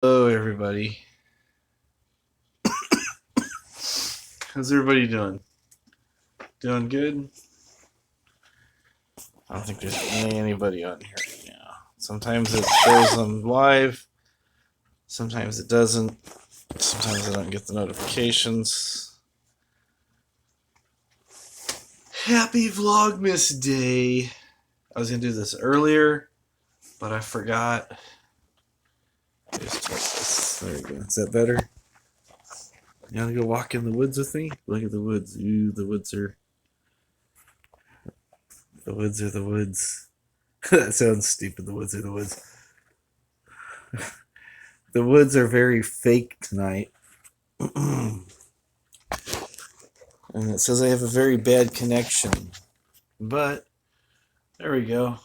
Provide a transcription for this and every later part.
Hello, everybody. How's everybody doing? Doing good? I don't think there's anybody on here right now. Sometimes it shows them live, sometimes it doesn't. Sometimes I don't get the notifications. Happy Vlogmas Day! I was gonna do this earlier, but I forgot. There we go. Is that better? You wanna go walk in the woods with me? Look at the woods. Ooh, the woods are the woods. That sounds stupid. The woods are the woods. The woods are very fake tonight. And it says I have a very bad connection. But there we go.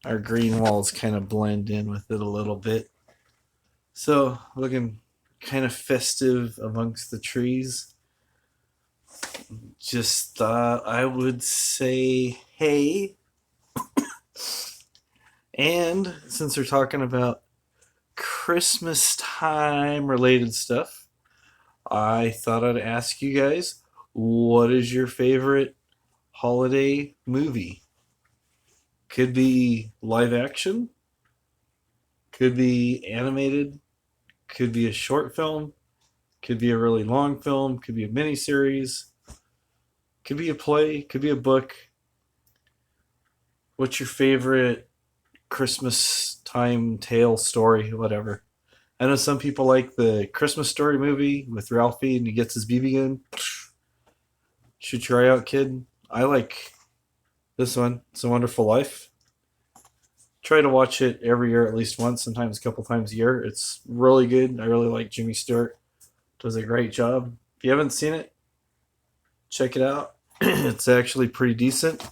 Our green walls kind of blend in with it a little bit. So looking kind of festive amongst the trees. Just thought I would say hey. And since we're talking about Christmas time related stuff, I thought I'd ask you guys, what is your favorite holiday movie? Could be live action, could be animated, could be a short film, could be a really long film, could be a miniseries, could be a play, could be a book. What's your favorite Christmas time tale story, whatever? I know some people like the Christmas Story movie with Ralphie and he gets his BB gun. Shoot your eye out, kid. I like this one. It's a Wonderful Life. Try to watch it every year at least once, sometimes a couple times a year. It's really good. I really like Jimmy Stewart. Does a great job. If you haven't seen it, check it out. It's actually pretty decent.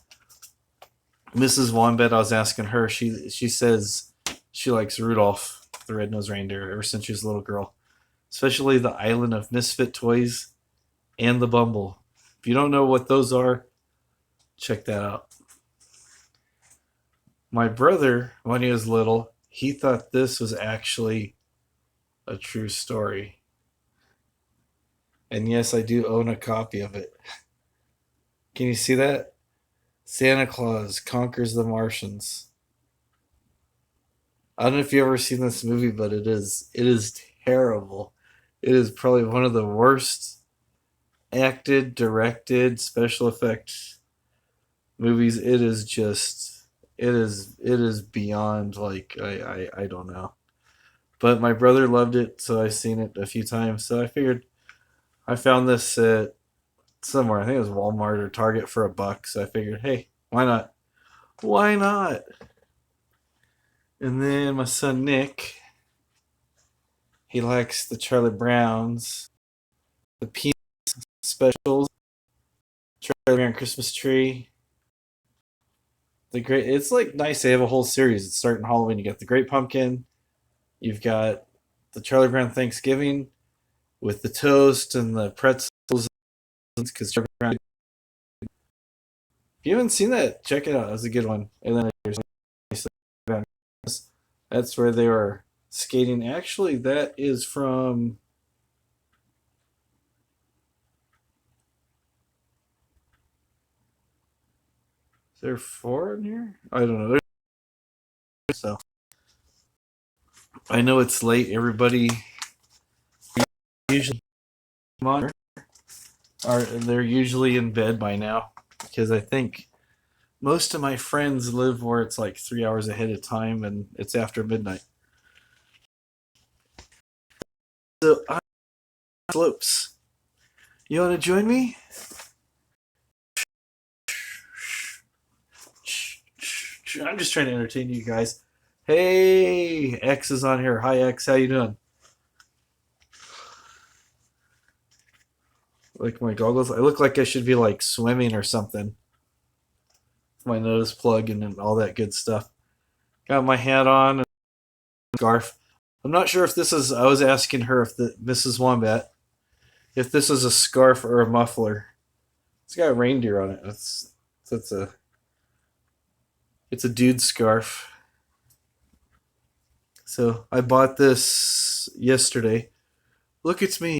Mrs. Wombat, I was asking her, she says she likes Rudolph the Red-Nosed Reindeer ever since she was a little girl. Especially the Island of Misfit Toys and the Bumble. If you don't know what those are, check that out. My brother, when he was little, he thought this was actually a true story. And yes, I do own a copy of it. Can you see that? Santa Claus conquers the Martians. I don't know if you've ever seen this movie, but it is terrible. It is probably one of the worst acted, directed, special effects movies. It is beyond like I don't know. But my brother loved it, so I've seen it a few times. So I figured I found this at somewhere. I think it was Walmart or Target for $1. So I figured, hey, why not? Why not? And then my son Nick, he likes the Charlie Browns, the Peanuts specials, Charlie Brown Christmas Tree. The great. It's like nice. They have a whole series. It's starting Halloween. You got the Great Pumpkin. You've got the Charlie Brown Thanksgiving with the toast and the pretzels. Because Charlie Brown. If you haven't seen that, check it out. That was a good one. And then there's that's where they were skating. Actually, that is from. Is there four in here? I don't know. So I know it's late. Everybody usually are they're usually in bed by now because I think most of my friends live where it's like 3 hours ahead of time and it's after midnight. So I'm slopes. You want to join me? I'm just trying to entertain you guys. Hey, X is on here. Hi, X. How you doing? Like my goggles. I look like I should be like swimming or something. My nose plug and all that good stuff. Got my hat on and scarf. I'm not sure if this is. I was asking her if the Mrs. Wombat if this is a scarf or a muffler. It's got a reindeer on it. That's a it's a dude scarf. So I bought this yesterday. Look, it's me.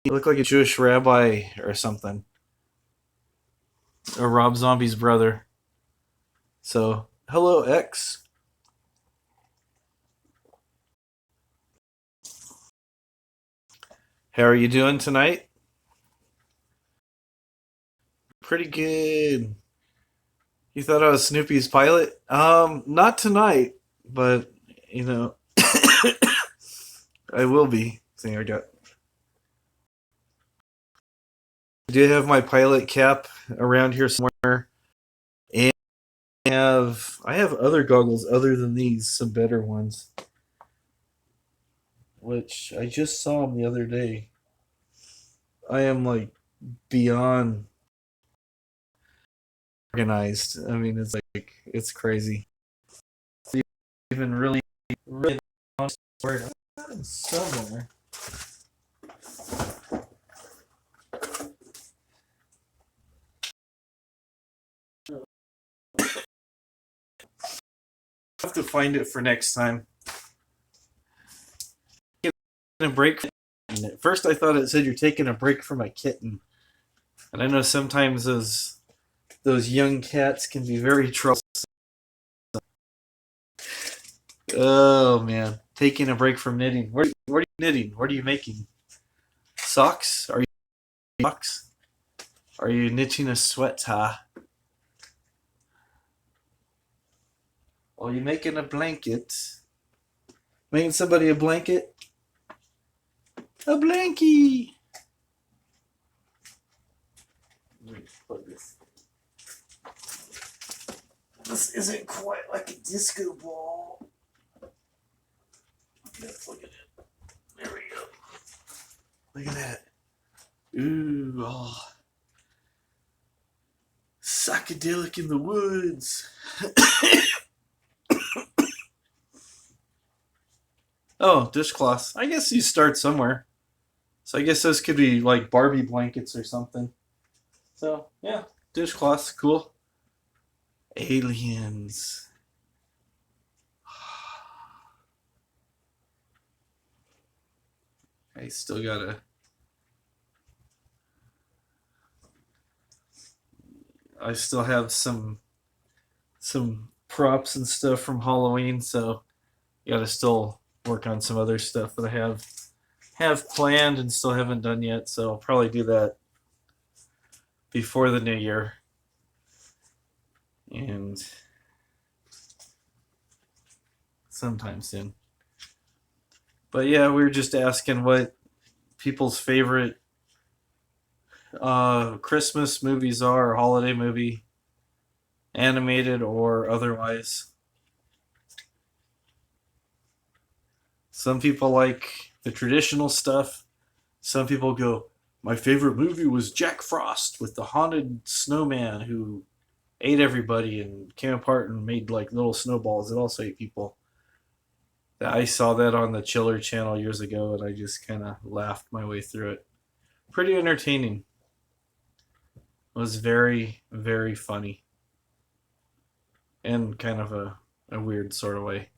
I look like a Jewish rabbi or something. Or Rob Zombie's brother. So, hello, X. How are you doing tonight? Pretty good. You thought I was Snoopy's pilot? Not tonight, but you know, I will be. See, I do have my pilot cap around here somewhere, and I have other goggles other than these, some better ones, which I just saw them the other day. I am like beyond organized. I mean, it's like it's crazy. Even really somewhere. I have to find it for next time. A break. At first, I thought it said you're taking a break from a kitten, and I know sometimes those young cats can be very troublesome. Oh man, taking a break from knitting. What are you knitting? What are you making? Socks? Are you socks? Are you knitting a sweater? Are you making a blanket? Making somebody a blanket? A blankie. Let me plug this. This isn't quite like a disco ball. Let's look at it. There we go. Look at that. Ooh, oh. Psychedelic in the woods. Oh, dishcloths. I guess you start somewhere. So I guess those could be like Barbie blankets or something. So, yeah, dishcloths, cool. Aliens. I still gotta. I still have some props and stuff from Halloween, so gotta still work on some other stuff that I have planned and still haven't done yet. So I'll probably do that before the new year. And sometime soon. But yeah, we were just asking what people's favorite Christmas movies are, or holiday movie, animated or otherwise. Some people like the traditional stuff. Some people go, my favorite movie was Jack Frost with the haunted snowman who ate everybody and came apart and made like little snowballs that also ate people. I saw that on the Chiller channel years ago and I just kind of laughed my way through it. Pretty entertaining. It was very, very funny. In kind of a weird sort of way.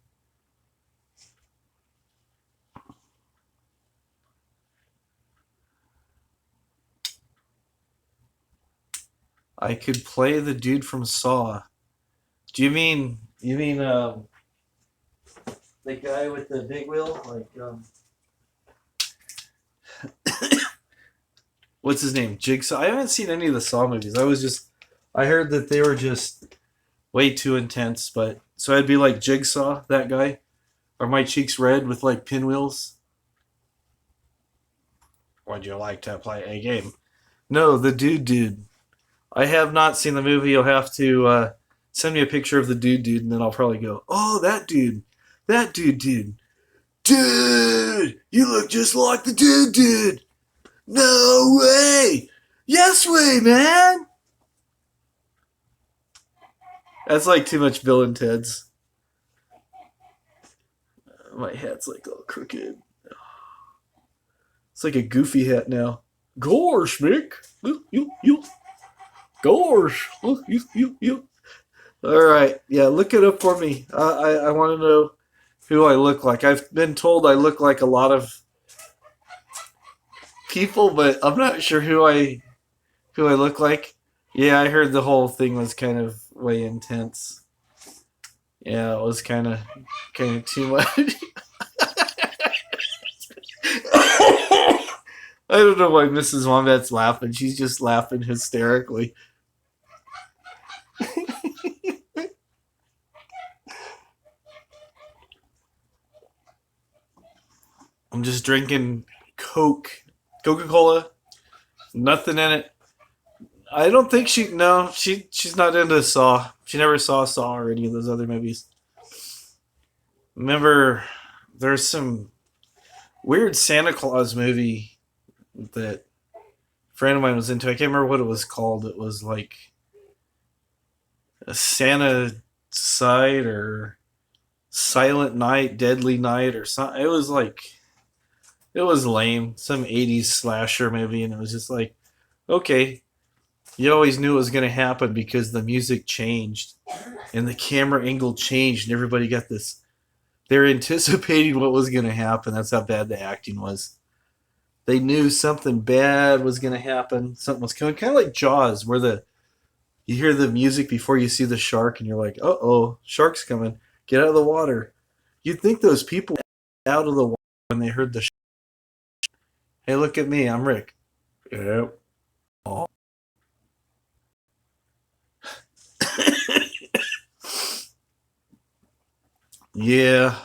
I could play the dude from Saw. Do you mean the guy with the big wheel? Like what's his name? Jigsaw. I haven't seen any of the Saw movies. I heard that they were just way too intense, but so I'd be like Jigsaw, that guy. Are my cheeks red with like pinwheels? Would you like to play a game? No, the dude. I have not seen the movie. You'll have to send me a picture of the dude, and then I'll probably go, oh, that dude. That dude. Dude! You look just like the dude. No way! Yes way, man! That's like too much Bill and Ted's. My hat's like all crooked. It's like a goofy hat now. Gosh, Mick. You. Gosh. You. All right. Yeah, look it up for me. I want to know who I look like. I've been told I look like a lot of people, but I'm not sure who I look like. Yeah, I heard the whole thing was kind of way intense. Yeah, it was kind of too much. I don't know why Mrs. Wombat's laughing. She's just laughing hysterically. I'm just drinking Coca Cola, nothing in it. I don't think she's not into Saw. She never saw Saw or any of those other movies. Remember, there's some weird Santa Claus movie that a friend of mine was into. I can't remember what it was called. It was like a Santa side or Silent Night, Deadly Night, or something. It was lame. Some '80s slasher movie, and it was just like, okay, you always knew it was going to happen because the music changed and the camera angle changed, and everybody got this. They're anticipating what was going to happen. That's how bad the acting was. They knew something bad was going to happen. Something was coming, kind of like Jaws, where the you hear the music before you see the shark, and you're like, "Uh oh, shark's coming! Get out of the water!" You'd think those people out of the water when they heard the. Hey, look at me! I'm Rick. Yep. Oh. Yeah.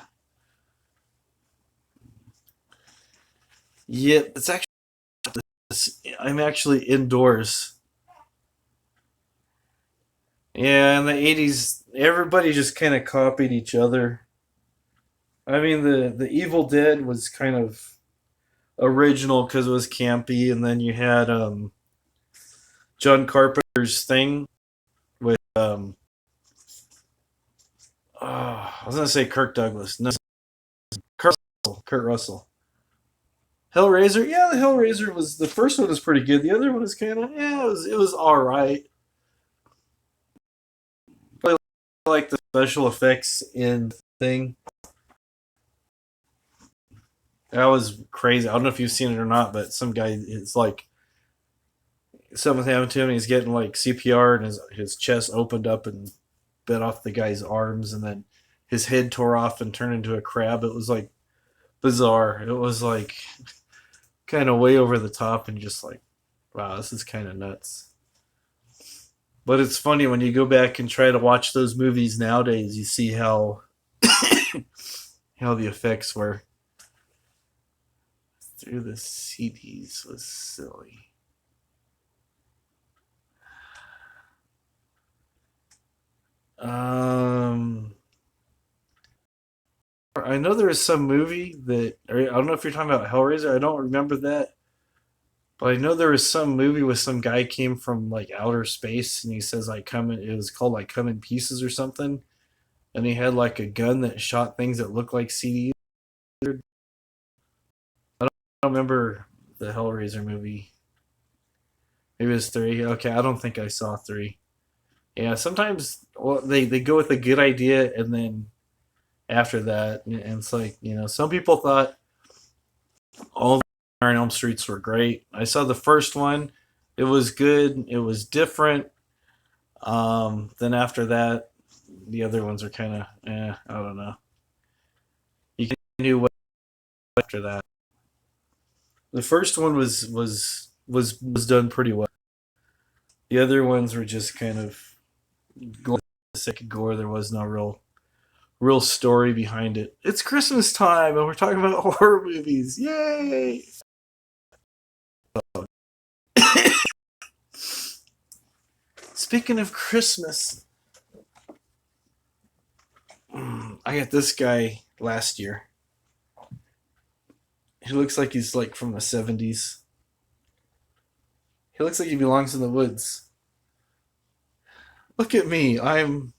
Yeah. It's actually. I'm actually indoors. Yeah, in the '80s, everybody just kind of copied each other. I mean, the Evil Dead was kind of original because it was campy, and then you had John Carpenter's Thing with I was gonna say Kirk Douglas, no, Kurt Russell. Hellraiser, yeah, the Hellraiser was the first one was pretty good. The other one was kind of it was all right. I like the special effects in Thing. That was crazy. I don't know if you've seen it or not, but some guy it's like something happened to him. And he's getting like CPR, and his chest opened up and bit off the guy's arms, and then his head tore off and turned into a crab. It was like bizarre. It was like kind of way over the top, and just like, wow, this is kind of nuts. But it's funny when you go back and try to watch those movies nowadays. You see how the effects were through the CDs was silly. Um, I know there was some movie that I don't know if you're talking about Hellraiser. I don't remember that, but I know there was some movie with some guy came from like outer space, and he says like come in. It was called like Come in Pieces or something, and he had like a gun that shot things that looked like CDs. I don't remember the Hellraiser movie. Maybe it was three. Okay, I don't think I saw three. Yeah, sometimes they go with a good idea, and then after that, and it's like some people thought all the Iron Elm Streets were great. I saw the first one; it was good. It was different. Then after that, the other ones are kind of, I don't know. You knew what after that. The first one was done pretty well. The other ones were just kind of gore, sick gore. There was no real story behind it. It's Christmas time, and we're talking about horror movies. Yay! Speaking of Christmas, I got this guy last year. He looks like he's like from the '70s. He looks like he belongs in the woods. Look at me. I'm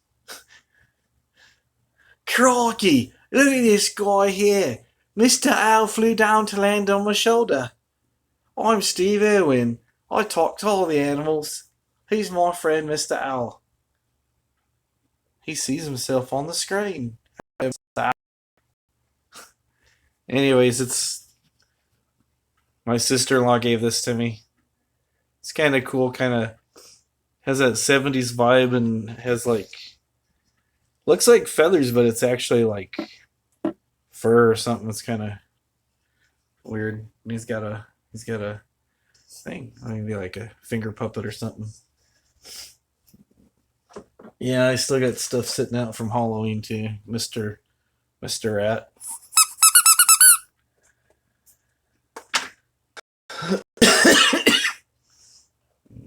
Crocky. Look at this guy here. Mr. Owl flew down to land on my shoulder. I'm Steve Irwin. I talk to all the animals. He's my friend, Mr. Owl. He sees himself on the screen. Anyways, it's my sister-in-law gave this to me. It's kind of cool, kind of has that 70s vibe and has like looks like feathers, but it's actually like fur or something. It's kind of weird. And he's got a thing. Maybe like a finger puppet or something. Yeah, I still got stuff sitting out from Halloween too, Mister Rat.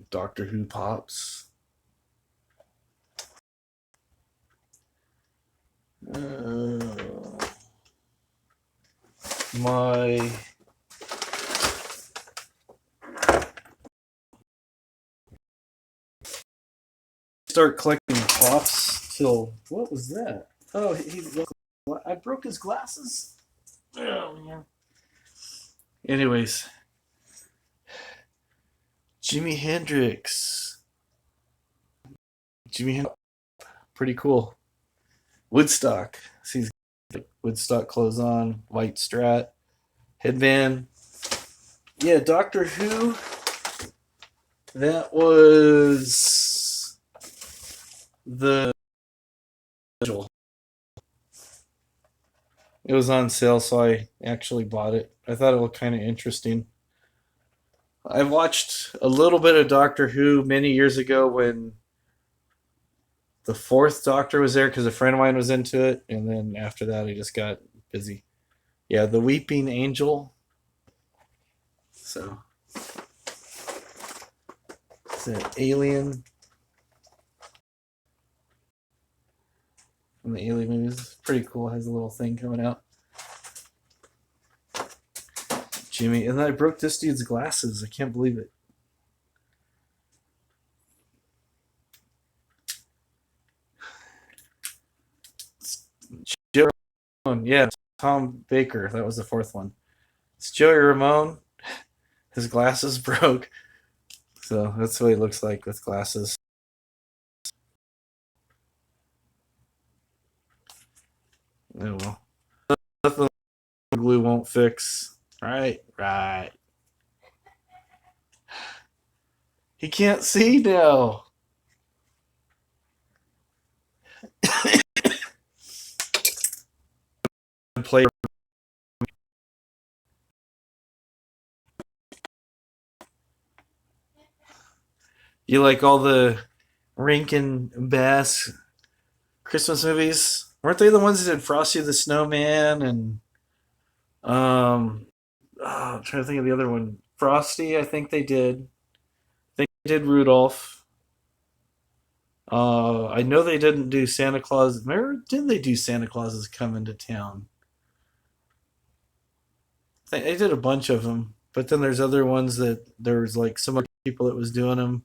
Doctor Who pops. My start collecting pops till what was that? Oh, I broke his glasses. Oh man. Anyways, Jimi Hendrix. Jimi Hendrix, pretty cool. Woodstock. See, he's got like Woodstock clothes on, white strat, headband. Yeah, Doctor Who. That was the. It was on sale, so I actually bought it. I thought it looked kind of interesting. I watched a little bit of Doctor Who many years ago when the fourth Doctor was there because a friend of mine was into it, and then after that, I just got busy. Yeah, the Weeping Angel. So it's an alien from the Alien movies. It's pretty cool. It has a little thing coming out. Jimmy, and then I broke this dude's glasses. I can't believe it. Joey Ramone, yeah, Tom Baker. That was the fourth one. It's Joey Ramone. His glasses broke, so that's what he looks like with glasses. Oh well, nothing glue won't fix. Right, right. He can't see now. Play. You like all the Rankin Bass Christmas movies? Weren't they the ones that did Frosty the Snowman and I'm trying to think of the other one. Frosty, I think they did. I think they did Rudolph. I know they didn't do Santa Claus. Remember, didn't they do Santa Claus is coming to town? They did a bunch of them, but then there's other ones that there was like some other people that was doing them,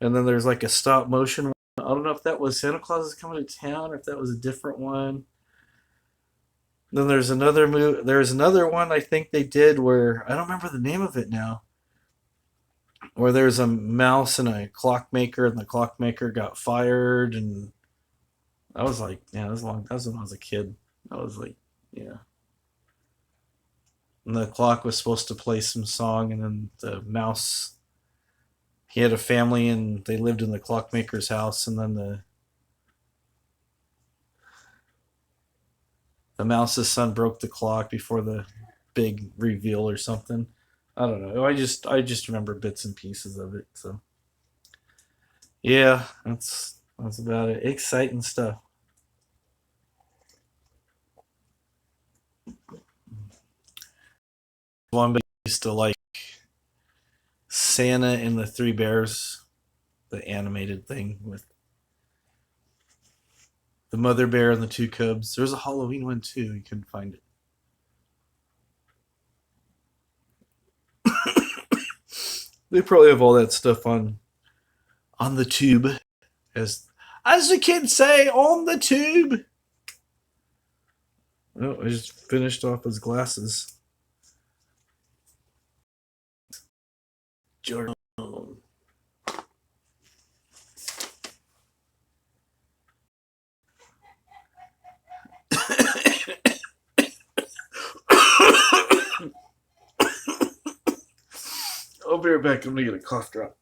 and then there's like a stop motion one. I don't know if that was Santa Claus is coming to town or if that was a different one. Then there's another There's another one I think they did where I don't remember the name of it now. Where there's a mouse and a clockmaker, and the clockmaker got fired, and I was like, yeah, that was long. That was when I was a kid. I was like, yeah. And the clock was supposed to play some song, and then the mouse. He had a family, and they lived in the clockmaker's house, and then the mouse's son broke the clock before the big reveal or something. I don't know. I just remember bits and pieces of it. So yeah, that's about it. Exciting stuff. One used to like Santa and the Three Bears, the animated thing with the mother bear and the two cubs. There's a Halloween one too. You couldn't find it. They probably have all that stuff on the tube, as the kids say, on the tube. Oh, I just finished off his glasses. Jordan. be right back. I'm gonna get a cough drop.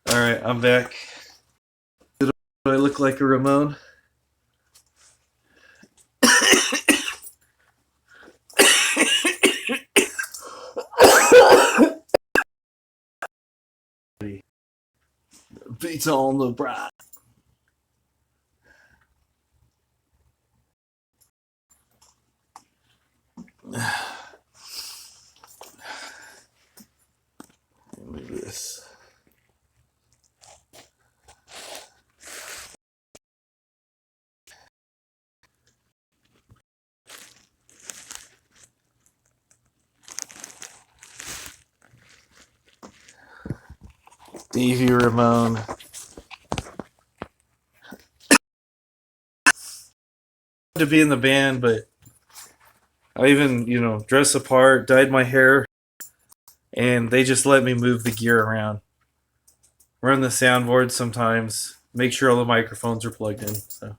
All right, I'm back. Do I look like a Ramon? Beats on the bride. Look at this. Davey Ramone. To be in the band, but I even, dress apart, dyed my hair, and they just let me move the gear around. Run the soundboard sometimes, make sure all the microphones are plugged in. So,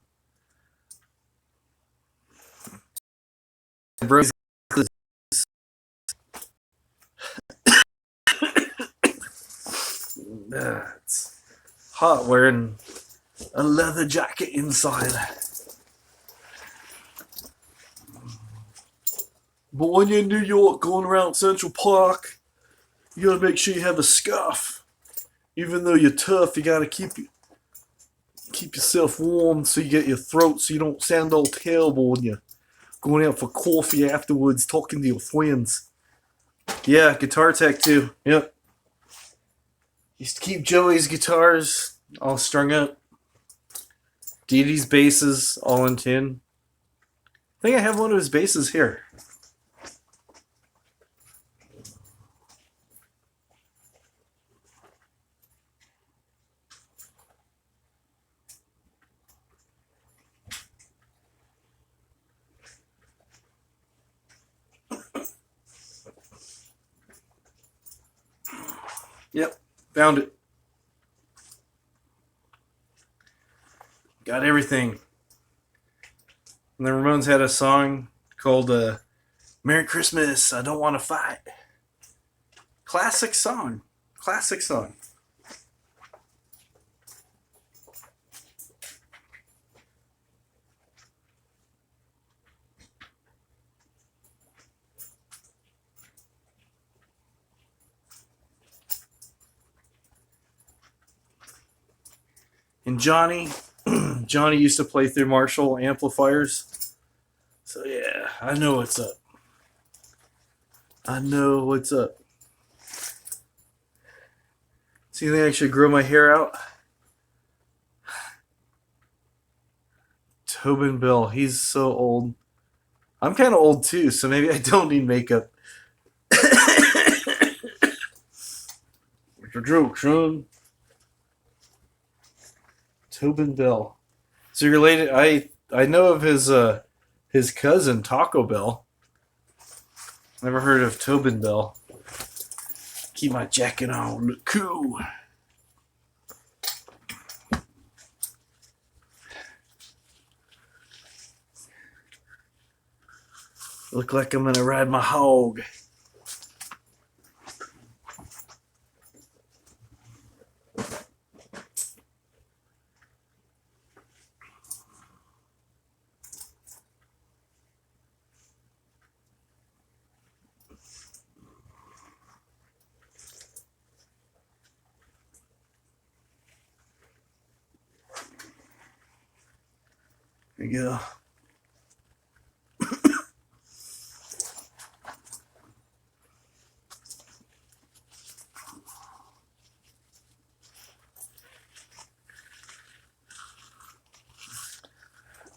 it's hot wearing a leather jacket inside. But when you're in New York, going around Central Park, you gotta make sure you have a scarf. Even though you're tough, you gotta keep yourself warm so you get your throat so you don't sound all terrible when you're going out for coffee afterwards, talking to your friends. Yeah, guitar tech too. Yep. Used to keep Joey's guitars all strung up. Dee Dee's basses all in tin. I think I have one of his basses here. Yep, found it. Got everything. And the Ramones had a song called Merry Christmas, I Don't Want to Fight. Classic song. Classic song. And Johnny used to play through Marshall amplifiers. So yeah, I know what's up. I know what's up. So you think I should grow my hair out? Tobin Bell, he's so old. I'm kind of old too, so maybe I don't need makeup. What's your joke, son? Tobin Bell. So you're related? I know of his cousin Taco Bell. Never heard of Tobin Bell. Keep my jacket on. Look cool. Look like I'm gonna ride my hog. There you go.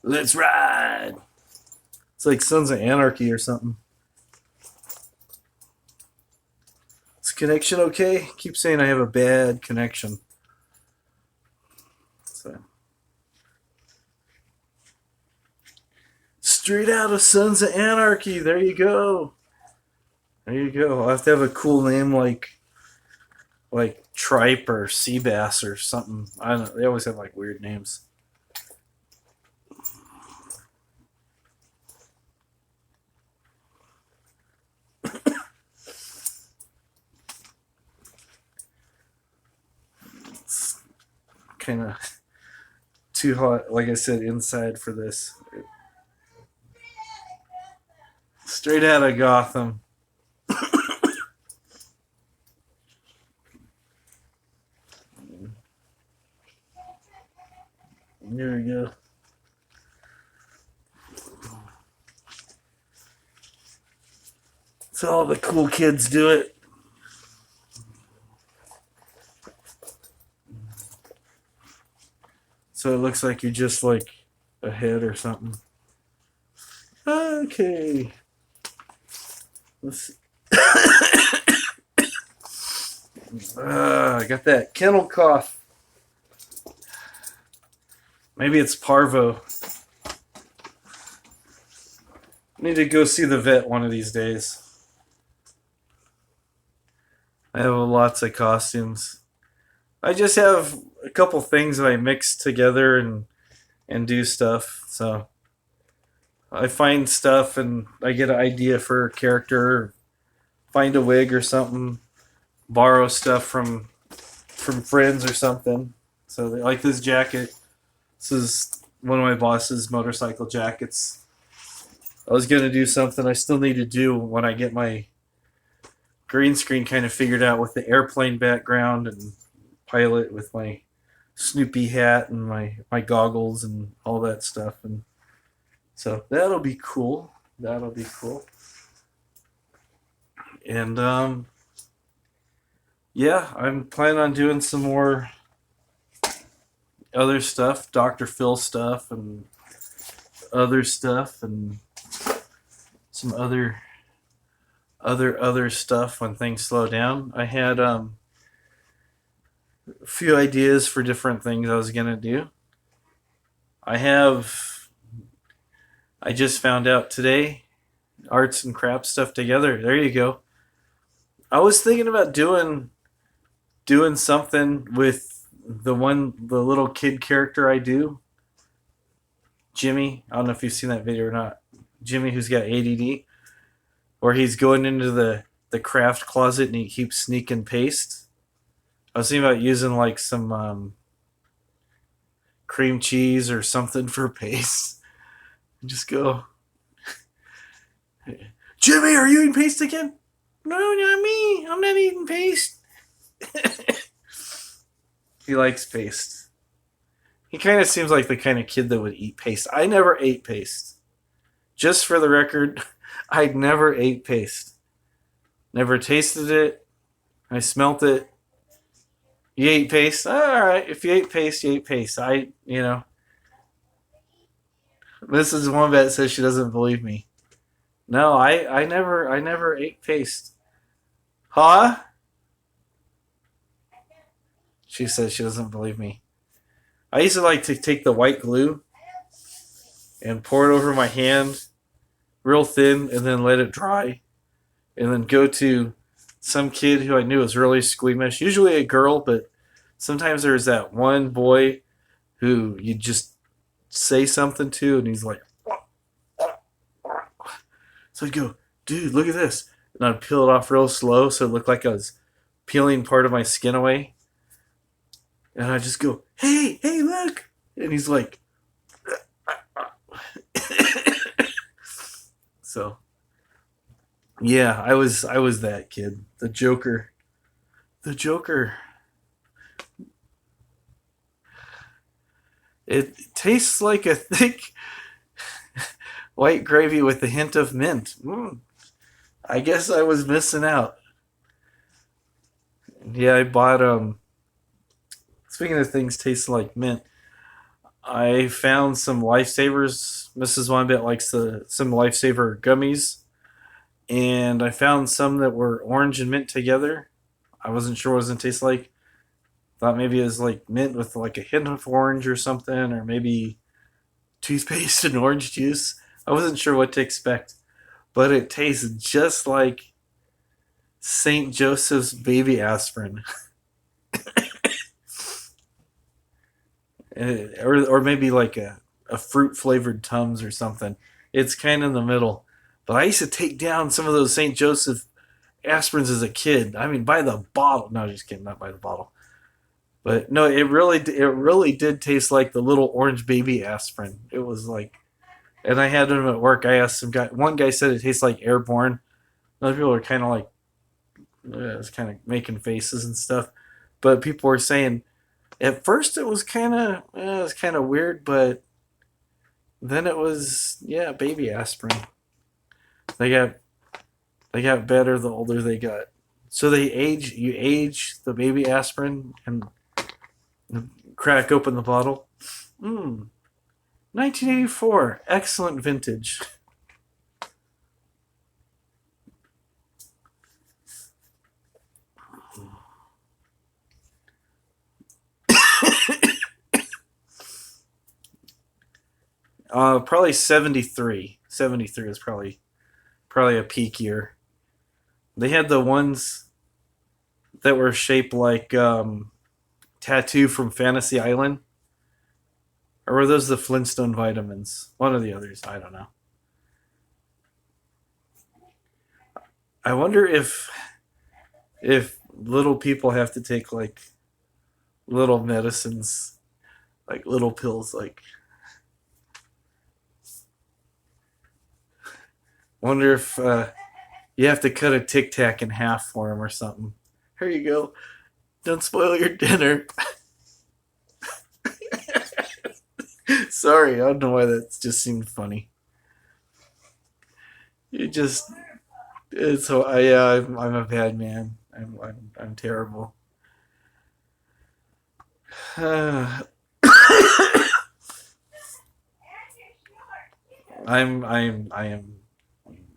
Let's ride. It's like Sons of Anarchy or something. Is connection okay? Keep saying I have a bad connection. So. Straight out of Sons of Anarchy. There you go. There you go. I'll have to have a cool name like Tripe or Seabass or something. I don't know. They always have like weird names. It's kind of too hot, like I said, inside for this. Straight out of Gotham. There we go. So all the cool kids do it. So it looks like you're just like a head or something. Okay. Let's I got that kennel cough. Maybe it's parvo. Need to go see the vet one of these days. I have lots of costumes. I just have a couple things that I mix together and do stuff. So I find stuff and I get an idea for a character, find a wig or something, borrow stuff from friends or something. So like this jacket. This is one of my boss's motorcycle jackets. I was going to do something I still need to do when I get my green screen kind of figured out with the airplane background and pilot with my Snoopy hat and my goggles and all that stuff. And so that'll be cool. That'll be cool. And yeah, I'm planning on doing some more other stuff, Dr. Phil stuff and other stuff and some other stuff when things slow down. I had a few ideas for different things I was gonna do. I just found out today arts and crafts stuff together. There you go. I was thinking about doing something with the little kid character I do, Jimmy. I don't know if you've seen that video or not. Jimmy, who's got ADD, where he's going into the craft closet and he keeps sneaking paste. I was thinking about using like some cream cheese or something for paste. Just go, Jimmy, are you eating paste again? No, not me. I'm not eating paste. He likes paste. He kind of seems like the kind of kid that would eat paste. I never ate paste. Just for the record, I never ate paste. Never tasted it. I smelt it. You ate paste? All right. If you ate paste, you ate paste. Mrs. Wombat says she doesn't believe me. No, I never ate paste. Huh? She says she doesn't believe me. I used to like to take the white glue and pour it over my hand real thin and then let it dry. And then go to some kid who I knew was really squeamish, usually a girl, but sometimes there's that one boy who you just say something to and he's like, so I'd go, dude, look at this. And I'd peel it off real slow so it looked like I was peeling part of my skin away. And I just go, hey, look. And he's like, so, yeah, I was that kid. The Joker. It tastes like a thick white gravy with a hint of mint. I guess I was missing out. Yeah, I bought speaking of things tasting like mint, I found some lifesavers. Mrs. Weinbet likes some lifesaver gummies, and I found some that were orange and mint together. I wasn't sure what it was gonna taste like. Thought maybe it was like mint with like a hint of orange or something, or maybe toothpaste and orange juice. I wasn't sure what to expect, but it tastes just like St. Joseph's baby aspirin. Or maybe like a fruit flavored Tums or something. It's kind of in the middle. But I used to take down some of those St. Joseph aspirins as a kid. I mean, by the bottle. No, just kidding, not by the bottle. But no, it really did taste like the little orange baby aspirin. It was like, and I had them at work. I asked some guy. One guy said it tastes like Airborne. Other people are kind of like, was kind of making faces and stuff. But people were saying at first it was kind of weird, but then it was, yeah, baby aspirin. They got they got better the older they got. So you age the baby aspirin and crack open the bottle. Mmm. 1984, excellent vintage. Probably 73. 73 is probably a peak year. They had the ones that were shaped like Tattoo from Fantasy Island, or were those the Flintstone vitamins? One of the others, I don't know. I wonder if little people have to take like little medicines, like little pills. Like, wonder if you have to cut a Tic Tac in half for them or something. Here you go. Don't spoil your dinner. Sorry, I don't know why that just seemed funny. You just it's so yeah, I'm a bad man. I'm terrible. I am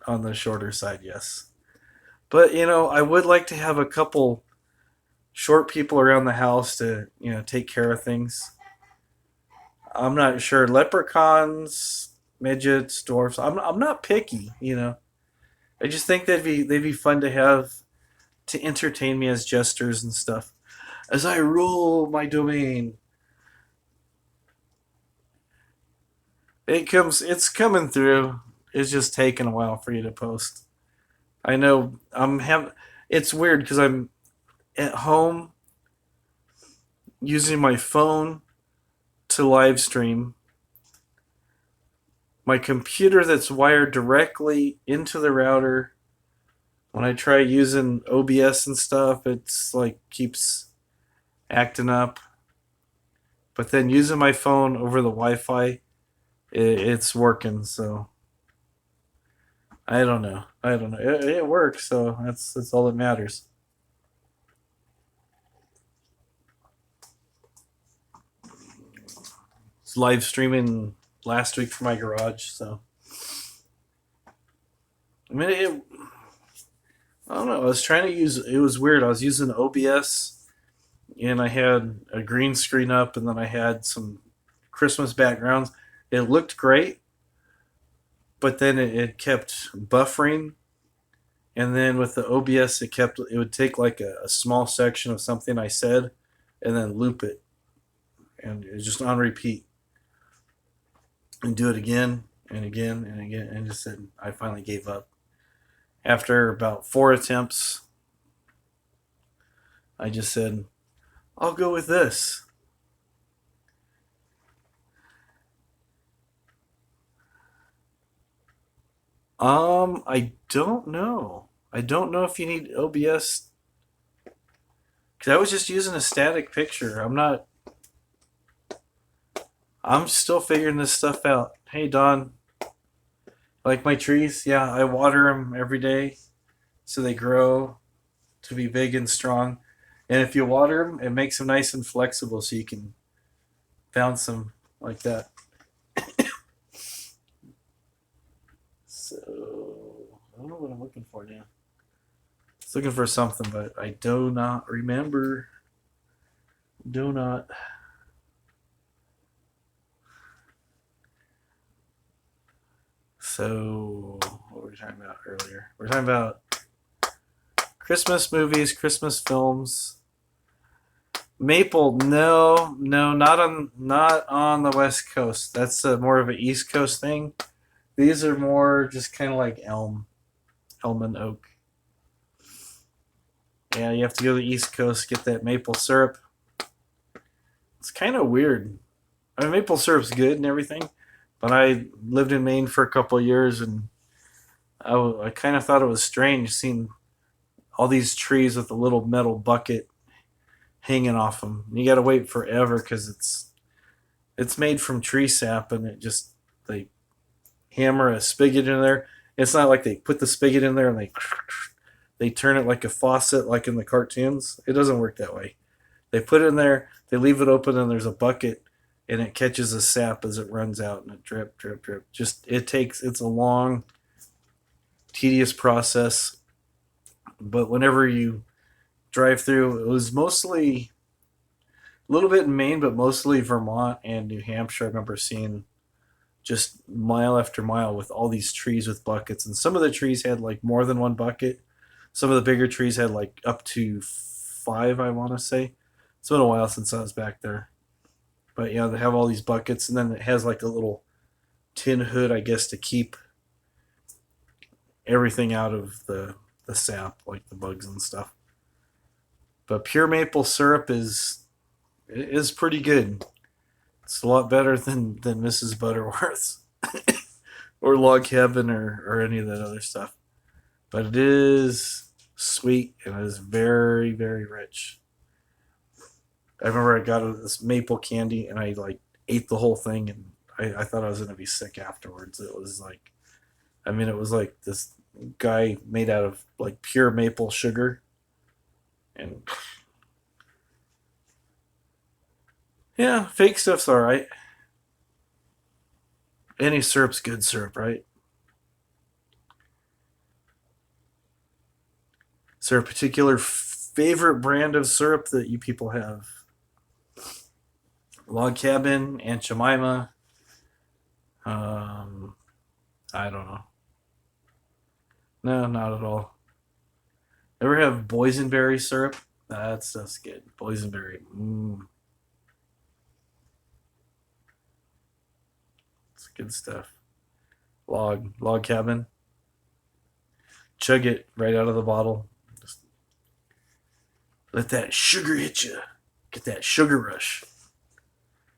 on the shorter side, yes. But I would like to have a couple short people around the house to take care of things. I'm not sure leprechauns, midgets, dwarfs. I'm not picky. I just think they'd be fun to have to entertain me as jesters and stuff as I rule my domain. It's coming through. It's just taking a while for you to post. I know it's weird because I'm at home using my phone to live stream. My computer that's wired directly into the router. When I try using OBS and stuff, it's like keeps acting up. But then using my phone over the Wi-Fi, it's working. So I don't know. I don't know. It works, so that's all that matters. It's live streaming last week from my garage, so I mean I don't know. I was trying to use. It was weird. I was using OBS, and I had a green screen up, and then I had some Christmas backgrounds. It looked great, but then it kept buffering, and then with the OBS, it would take like a small section of something I said, and then loop it, and it was just on repeat, and do it again and again and again, and just said I finally gave up. After about 4 attempts, I just said, I'll go with this. I don't know. I don't know if you need OBS because I was just using a static picture. I'm still figuring this stuff out. Hey, Don, like my trees? Yeah, I water them every day so they grow to be big and strong. And if you water them, it makes them nice and flexible so you can bounce them like that. So, I don't know what I'm looking for now. I was looking for something, but I do not remember. Do not. So, what were we talking about earlier? We're talking about Christmas movies, Christmas films. Maple, no, no, not on the West Coast. That's more of an East Coast thing. These are more just kind of like elm and oak. Yeah, you have to go to the East Coast get that maple syrup. It's kind of weird. I mean, maple syrup's good and everything, but I lived in Maine for a couple of years, and I kind of thought it was strange seeing all these trees with a little metal bucket hanging off them. You got to wait forever because it's made from tree sap, and it just they hammer a spigot in there. It's not like they put the spigot in there and they turn it like a faucet, like in the cartoons. It doesn't work that way. They put it in there, they leave it open, and there's a bucket, and it catches the sap as it runs out, and it drip, drip, drip. Just it's a long, tedious process. But whenever you drive through, it was mostly a little bit in Maine, but mostly Vermont and New Hampshire. I remember seeing just mile after mile with all these trees with buckets, and some of the trees had like more than one bucket. Some of the bigger trees had like up to five, I want to say. It's been a while since I was back there, but yeah, they have all these buckets, and then it has like a little tin hood, I guess, to keep everything out of the sap, like the bugs and stuff. But pure maple syrup is pretty good. It's a lot better than Mrs. Butterworth's or Log Cabin or any of that other stuff. But it is sweet and it is very, very rich. I remember I got this maple candy and I like ate the whole thing, and I thought I was gonna be sick afterwards. It was like, I mean, it was like this guy made out of like pure maple sugar, and yeah, fake stuff's all right. Any syrup's good syrup, right? Is there a particular favorite brand of syrup that you people have? Log Cabin, Aunt Jemima. Um, I don't know. No, not at all. Ever have boysenberry syrup? That's good. Boysenberry. It's good stuff. Log Cabin. Chug it right out of the bottle. Just let that sugar hit you. Get that sugar rush.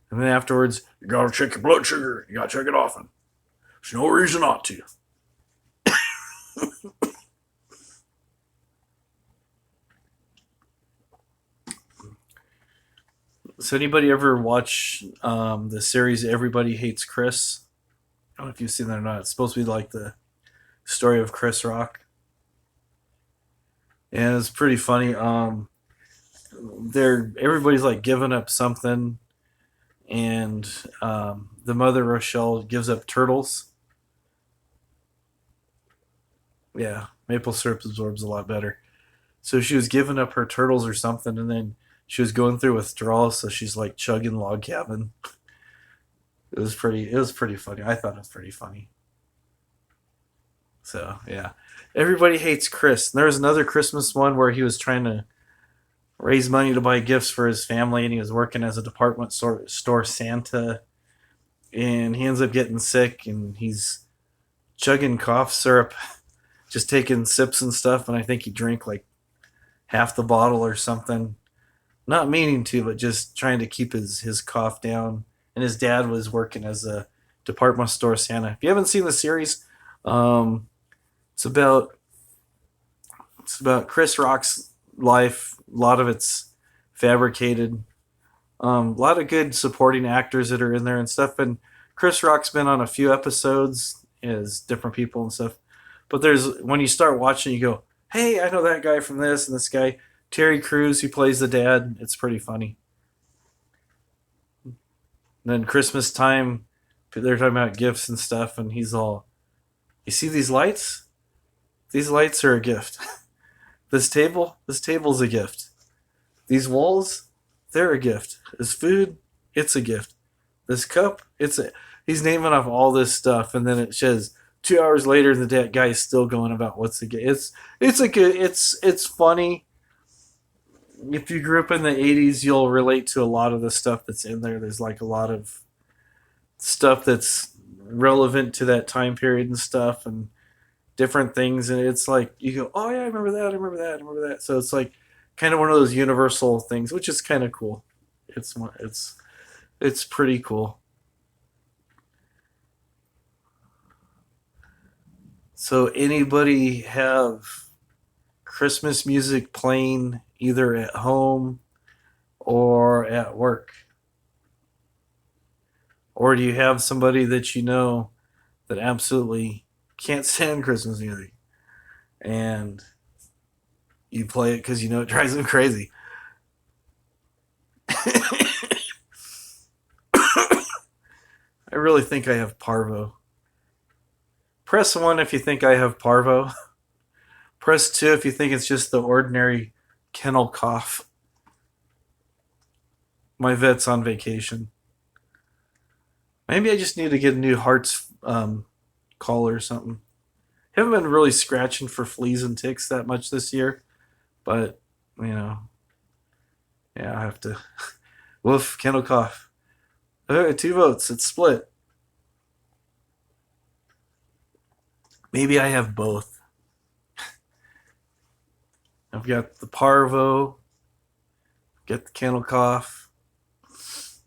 And then afterwards, you gotta check your blood sugar. You gotta check it often. There's no reason not to. So, anybody ever watch the series Everybody Hates Chris? I don't know if you've seen that or not. It's supposed to be like the story of Chris Rock, and it's pretty funny. They're everybody's like giving up something, and the mother Rochelle gives up turtles. Yeah, maple syrup absorbs a lot better. So she was giving up her turtles or something, and then she was going through withdrawal, so she's like chugging Log Cabin. It was pretty funny. I thought it was pretty funny. So yeah, everybody hates Chris. And there was another Christmas one where he was trying to raise money to buy gifts for his family, and he was working as a department store Santa, and he ends up getting sick, and he's chugging cough syrup, just taking sips and stuff, and I think he drank like half the bottle or something, not meaning to, but just trying to keep his cough down. And his dad was working as a department store Santa. If you haven't seen the series, um, it's about Chris Rock's life. A lot of it's fabricated. A lot of good supporting actors that are in there and stuff. And Chris Rock's been on a few episodes as different people and stuff. But there's when you start watching, you go, "Hey, I know that guy from this and this guy." Terry Crews, who plays the dad, it's pretty funny. And then Christmas time, they're talking about gifts and stuff, and he's all, "You see these lights? These lights are a gift. This table's a gift. These walls, they're a gift. This food, it's a gift. This cup, it's a." He's naming off all this stuff, and then it says 2 hours later, the guy's still going about what's the gift. It's a good. It's funny. If you grew up in the '80s, you'll relate to a lot of the stuff that's in there. There's like a lot of stuff that's relevant to that time period and stuff, and different things. And it's like you go, "Oh yeah, I remember that. I remember that. I remember that." So it's like kind of one of those universal things, which is kind of cool. It's it's pretty cool. So anybody have Christmas music playing either at home or at work? Or do you have somebody that you know that absolutely can't stand Christmas music and you play it because you know it drives them crazy? I really think I have parvo. Press 1 if you think I have parvo. Press 2 if you think it's just the ordinary kennel cough. My vet's on vacation. Maybe I just need to get a new Hearts collar or something. Haven't been really scratching for fleas and ticks that much this year, but you know, yeah, I have to. Woof, kennel cough. 2 votes. It's split. Maybe I have both. I've got the parvo, get the kennel cough.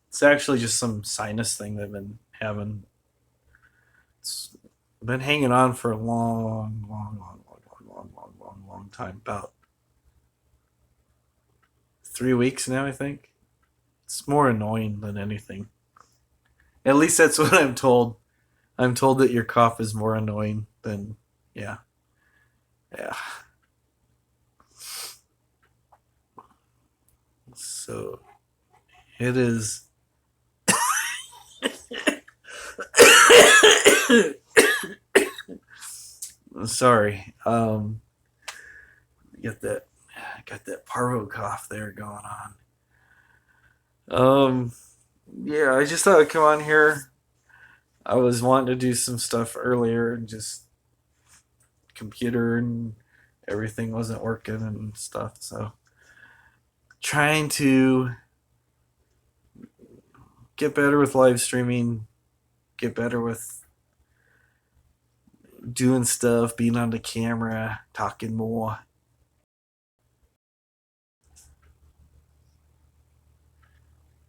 It's actually just some sinus thing that I've been having. It's been hanging on for a long time. About 3 weeks now, I think. It's more annoying than anything. At least that's what I'm told. I'm told that your cough is more annoying than, yeah, yeah. So it is. Sorry. Get that. Got that parvo cough there going on. Um, yeah, I just thought I'd come on here. I was wanting to do some stuff earlier and just computer and everything wasn't working and stuff. So trying to get better with live streaming, get better with doing stuff, being on the camera, talking more.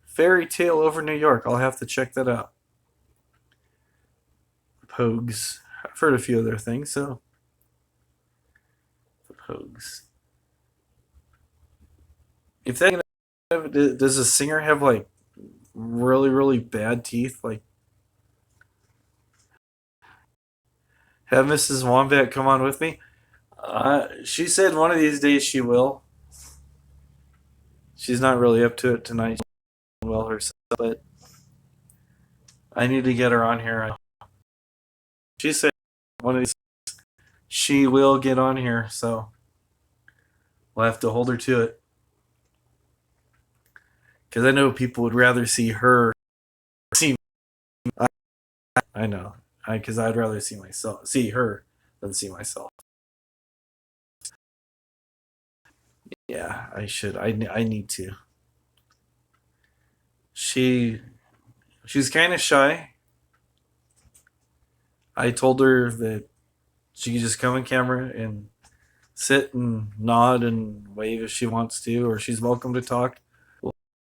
Fairy Tale over New York. I'll have to check that out. Pogues. I've heard a few other things, so the Pogues. If that does a singer have like really bad teeth? Like have Mrs. Wombat come on with me? She said one of these days she will. She's not really up to it tonight. Well herself, but I need to get her on here. She said one of these she will get on here, so we'll have to hold her to it. Because I know people would rather see her see. I know, because I'd rather see her than see myself. Yeah, I should. I need to. She she's kind of shy. I told her that she could just come on camera and sit and nod and wave if she wants to, or she's welcome to talk.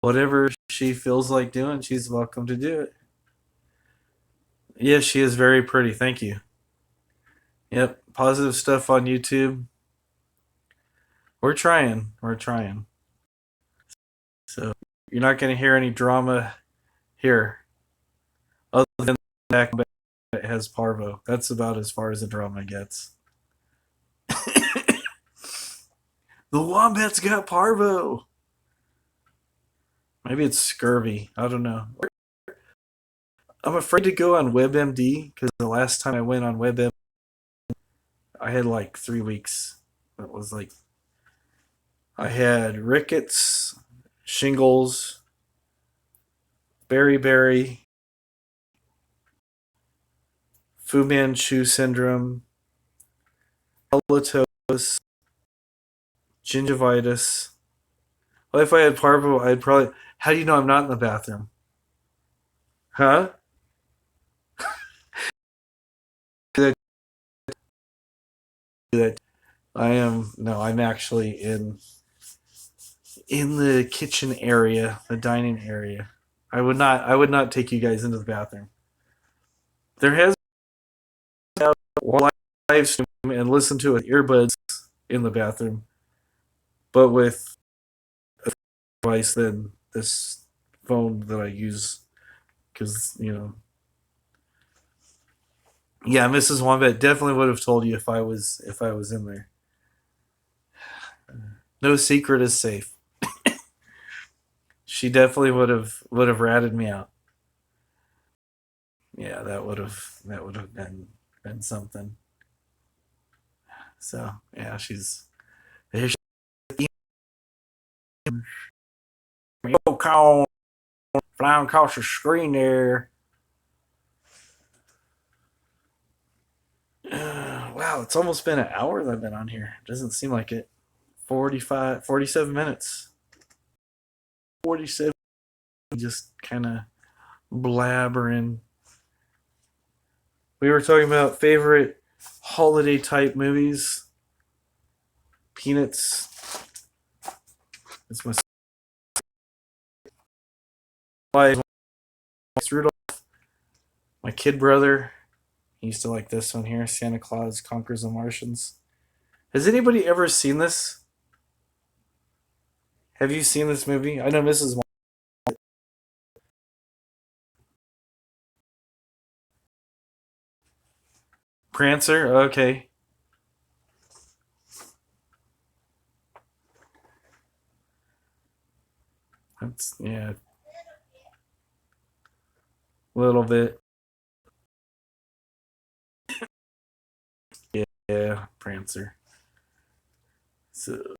Whatever she feels like doing, she's welcome to do it. Yes, she is very pretty. Thank you. Yep, positive stuff on YouTube. We're trying. We're trying. So You're not going to hear any drama here, other than the back that has parvo. That's about as far as the drama gets. The wombat's got parvo. Maybe it's scurvy. I don't know. I'm afraid to go on WebMD because the last time I went on WebMD, I had like 3 weeks. It was like I had rickets, shingles, beriberi, Fu Manchu syndrome, halitosis, gingivitis. Well, if I had parvo, I'd probably. How do you know I'm not in the bathroom? Huh? That I am. No, I'm actually in the kitchen area, the dining area. I would not take you guys into the bathroom. There has been live stream and listen to it with earbuds in the bathroom, but with a device than this phone that I use because yeah, Mrs. Wombat definitely would have told you if I was in there. No secret is safe. She definitely would have ratted me out. Yeah, that would have been something. So yeah, she's there. Oh, call flying across the screen there. Wow, it's almost been an hour that I've been on here. Doesn't seem like it. 47 minutes. 47. Just kind of blabbering. We were talking about favorite holiday type movies. Peanuts. It's my wife. Rudolph. My kid brother. He used to like this one here. Santa Claus Conquers the Martians. Has anybody ever seen this? Have you seen this movie? I know Mrs. Prancer. Okay. That's yeah, a little bit. Yeah, Prancer. So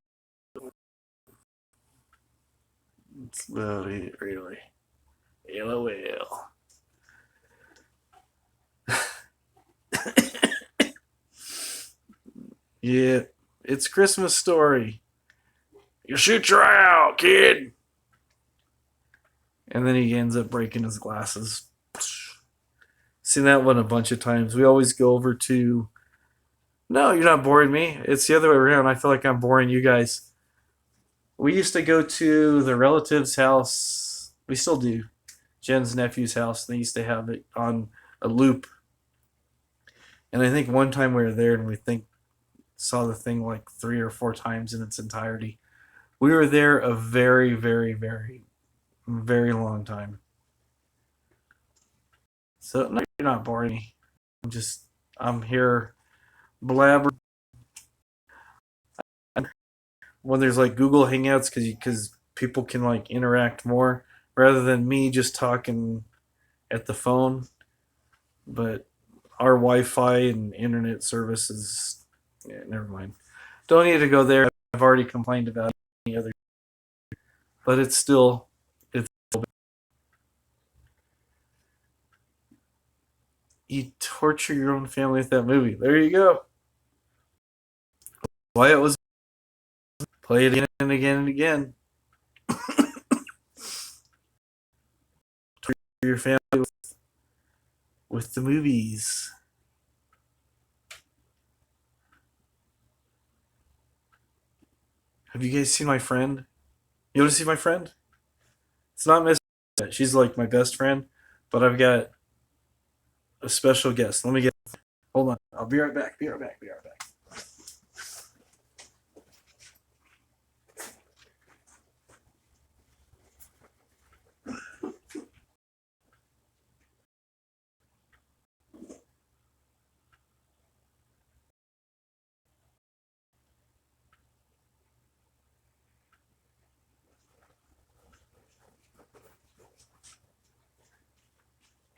it's really, really. LOL. Yeah, it's Christmas Story. You shoot your eye out, kid. And then he ends up breaking his glasses. Seen that one a bunch of times. We always go over to. No, you're not boring me. It's the other way around. I feel like I'm boring you guys. We used to go to the relative's house. We still do. Jen's nephew's house. They used to have it on a loop. And I think one time we were there and we saw the thing like 3 or 4 times in its entirety. We were there a very, very, very, very long time. So no, you're not boring me. I'm here blabber when there's like Google Hangouts because people can like interact more rather than me just talking at the phone. But our Wi-Fi and internet service is never mind. Don't need to go there. I've already complained about any other, but it's you torture your own family with that movie. There you go. Why it was play it again and again and again. Torture your family with the movies. Have you guys seen my friend? You want to see my friend? It's not Miss. She's like my best friend, but I've got a special guest. Let me get. Hold on. I'll be right back. Be right back. Be right back.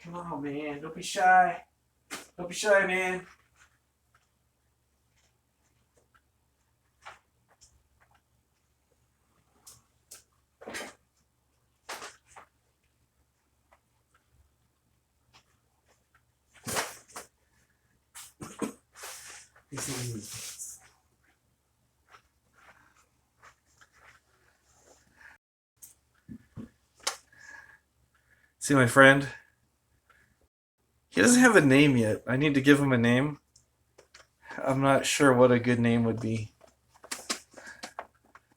Come on, man. Don't be shy. Don't be shy, man. See my friend? He doesn't have a name yet. I need to give him a name. I'm not sure what a good name would be.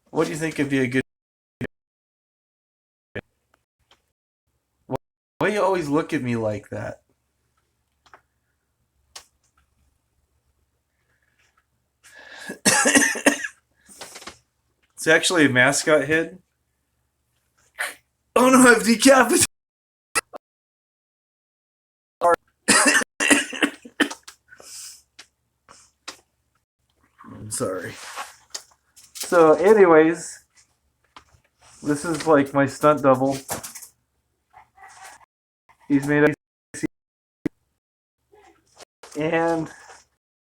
What do you think would be a good... Why do you always look at me like that? It's actually a mascot head. Oh no, I've decapitated. I'm sorry. So, anyways, this is like my stunt double. He's made a... And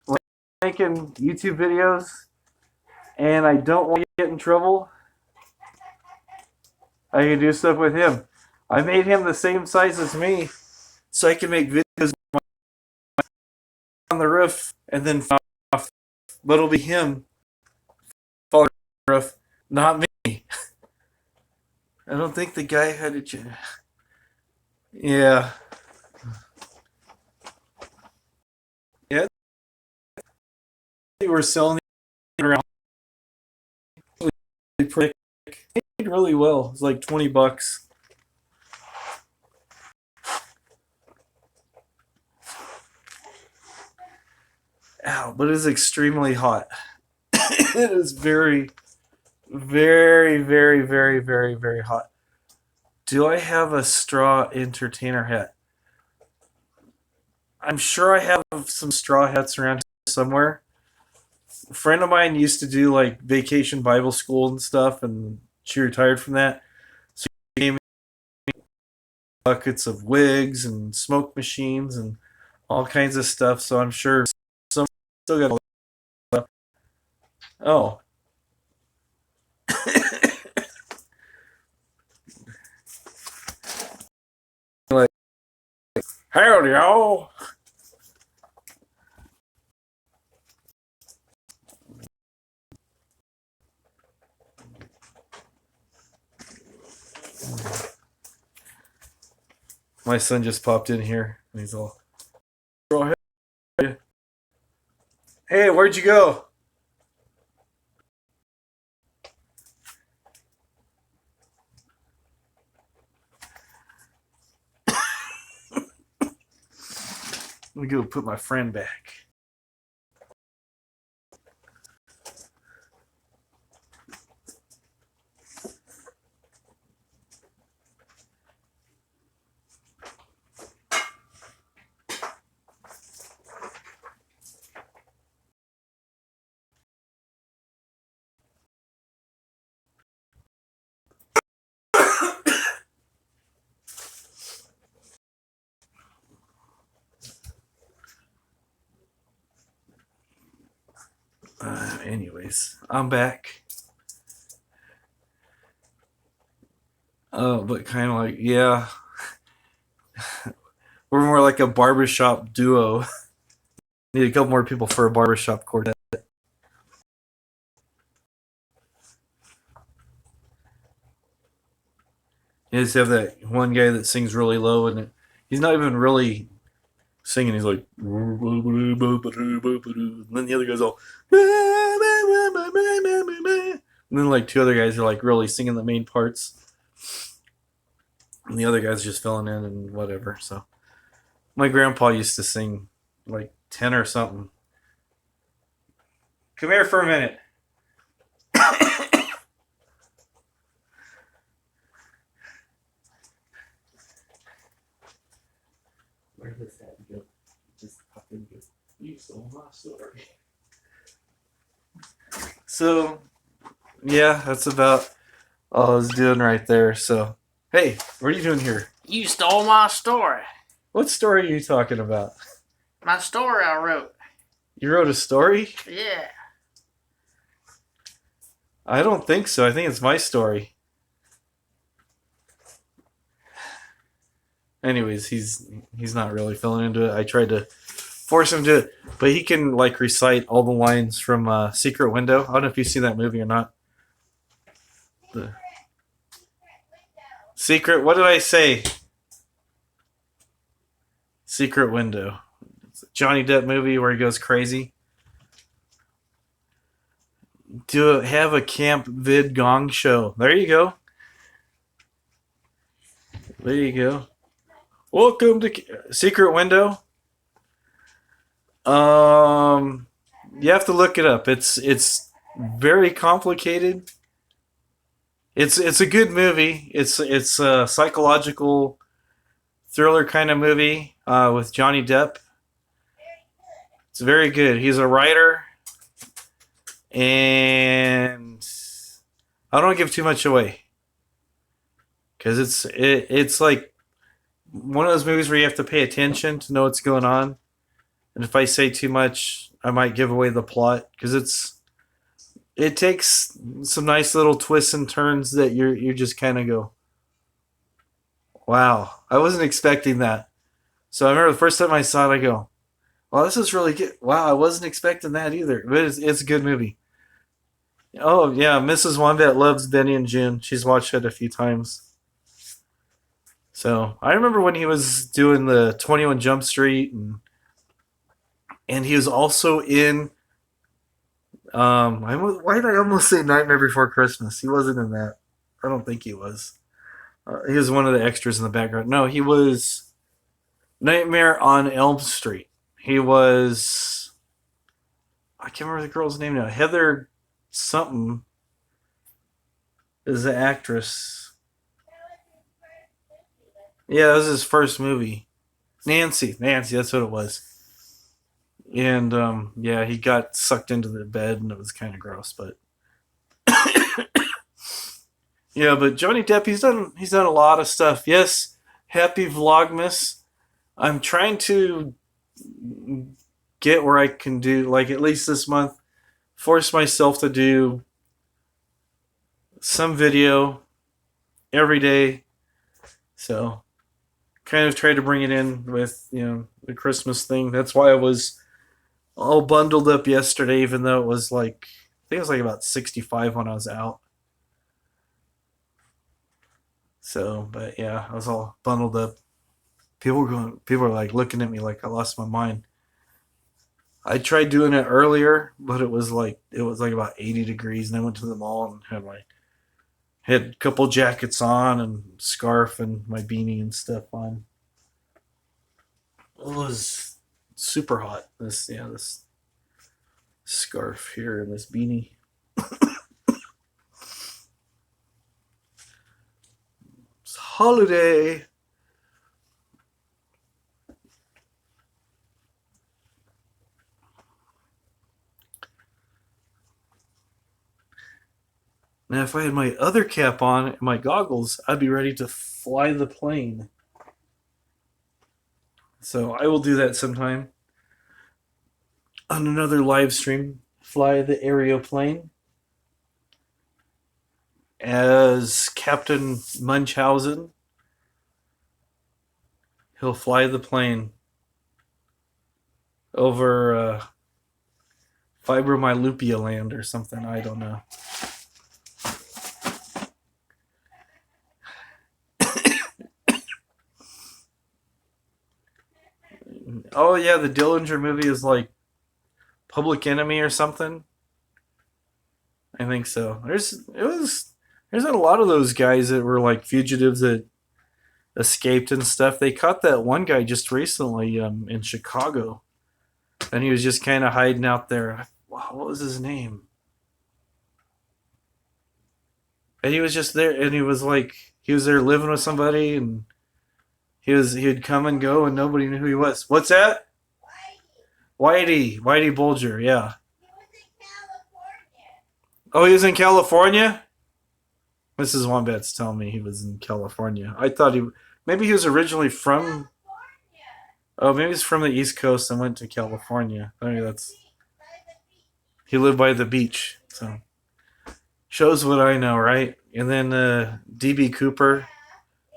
when I'm making YouTube videos and I don't want to get in trouble, I can do stuff with him. I made him the same size as me so I can make videos on the roof and then fall off. But it'll be him falling on the roof, not me. I don't think the guy had a... Yeah. Yeah. They were selling it around. They paid really well. It was like $20. Ow, but it is extremely hot. It is very, very, very, very, very, very hot. Do I have a straw entertainer hat? I'm sure I have some straw hats around somewhere. A friend of mine used to do like vacation Bible school and stuff, and she retired from that. So she gave me buckets of wigs and smoke machines and all kinds of stuff. So I'm sure some still got all that stuff. Oh. Like, howdy, y'all. My son just popped in here and he's all, hey, where'd you go? Let me go put my friend back. Anyways, I'm back. Oh, but kind of like, yeah. We're more like a barbershop duo. Need a couple more people for a barbershop quartet. You just have that one guy that sings really low, and he's not even really singing. He's like, and then the other guy's all, and then like two other guys are like really singing the main parts, and the other guys just filling in and whatever. So my grandpa used to sing like tenor or something. Come here for a minute. Where does that go? Just pop in and go, you stole my story. So, yeah, that's about all I was doing right there. So, hey, what are you doing here? You stole my story. What story are you talking about? My story I wrote. You wrote a story? Yeah. I don't think so. I think it's my story. Anyways, he's not really feeling into it. I tried to force him to, but he can like recite all the lines from Secret Window. I don't know if you've seen that movie or not. The Secret. What did I say? Secret Window. It's a Johnny Depp movie where he goes crazy. Have a camp vid gong show. There you go. There you go. Welcome to Secret Window. You have to look it up. It's very complicated. It's a good movie. It's a psychological thriller kind of movie with Johnny Depp. It's very good. He's a writer, and I don't give too much away because it's like one of those movies where you have to pay attention to know what's going on. And if I say too much, I might give away the plot because it takes some nice little twists and turns that you just kind of go, wow, I wasn't expecting that. So I remember the first time I saw it, I go, wow, this is really good. Wow, I wasn't expecting that either. But it's a good movie. Oh yeah, Mrs. Wombat loves Benny and June. She's watched it a few times. So I remember when he was doing the 21 Jump Street, and he was also in. Why did I almost say Nightmare Before Christmas? He wasn't in that. I don't think he was. He was one of the extras in the background. No, he was Nightmare on Elm Street. He was. I can't remember the girl's name now. Heather something is the actress. Yeah, that was his first movie. Nancy, that's what it was. And yeah, he got sucked into the bed, and it was kind of gross. But yeah, but Johnny Depp, he's done a lot of stuff. Yes, happy Vlogmas. I'm trying to get where I can do, like, at least this month, force myself to do some video every day. So kind of try to bring it in with the Christmas thing. That's why I was all bundled up yesterday, even though it was like, I think it was like about 65 when I was out. So, but yeah, I was all bundled up. People are like looking at me like I lost my mind. I tried doing it earlier, but it was like about 80 degrees, and I went to the mall and had a couple jackets on and scarf and my beanie and stuff on. It was super hot. This scarf here and this beanie. It's holiday. Now, if I had my other cap on and my goggles, I'd be ready to fly the plane. So I will do that sometime on another live stream. Fly the aeroplane as Captain Munchausen. He'll fly the plane over Fibromyalgia land or something. I don't know. Oh yeah, the Dillinger movie is like Public Enemy or something. I think so. There's a lot of those guys that were like fugitives that escaped and stuff. They caught that one guy just recently in Chicago, and he was just kind of hiding out there. Wow, what was his name? And he was just there, and he was there living with somebody, and he'd come and go, and nobody knew who he was. What's that? Whitey Bulger, yeah. He was in California. Oh, he was in California? Mrs. Wombat's telling me he was in California. I thought maybe he was originally from. California. Oh, maybe he's from the East Coast and went to California. I mean, he lived by the beach, so shows what I know, right? And then DB Cooper,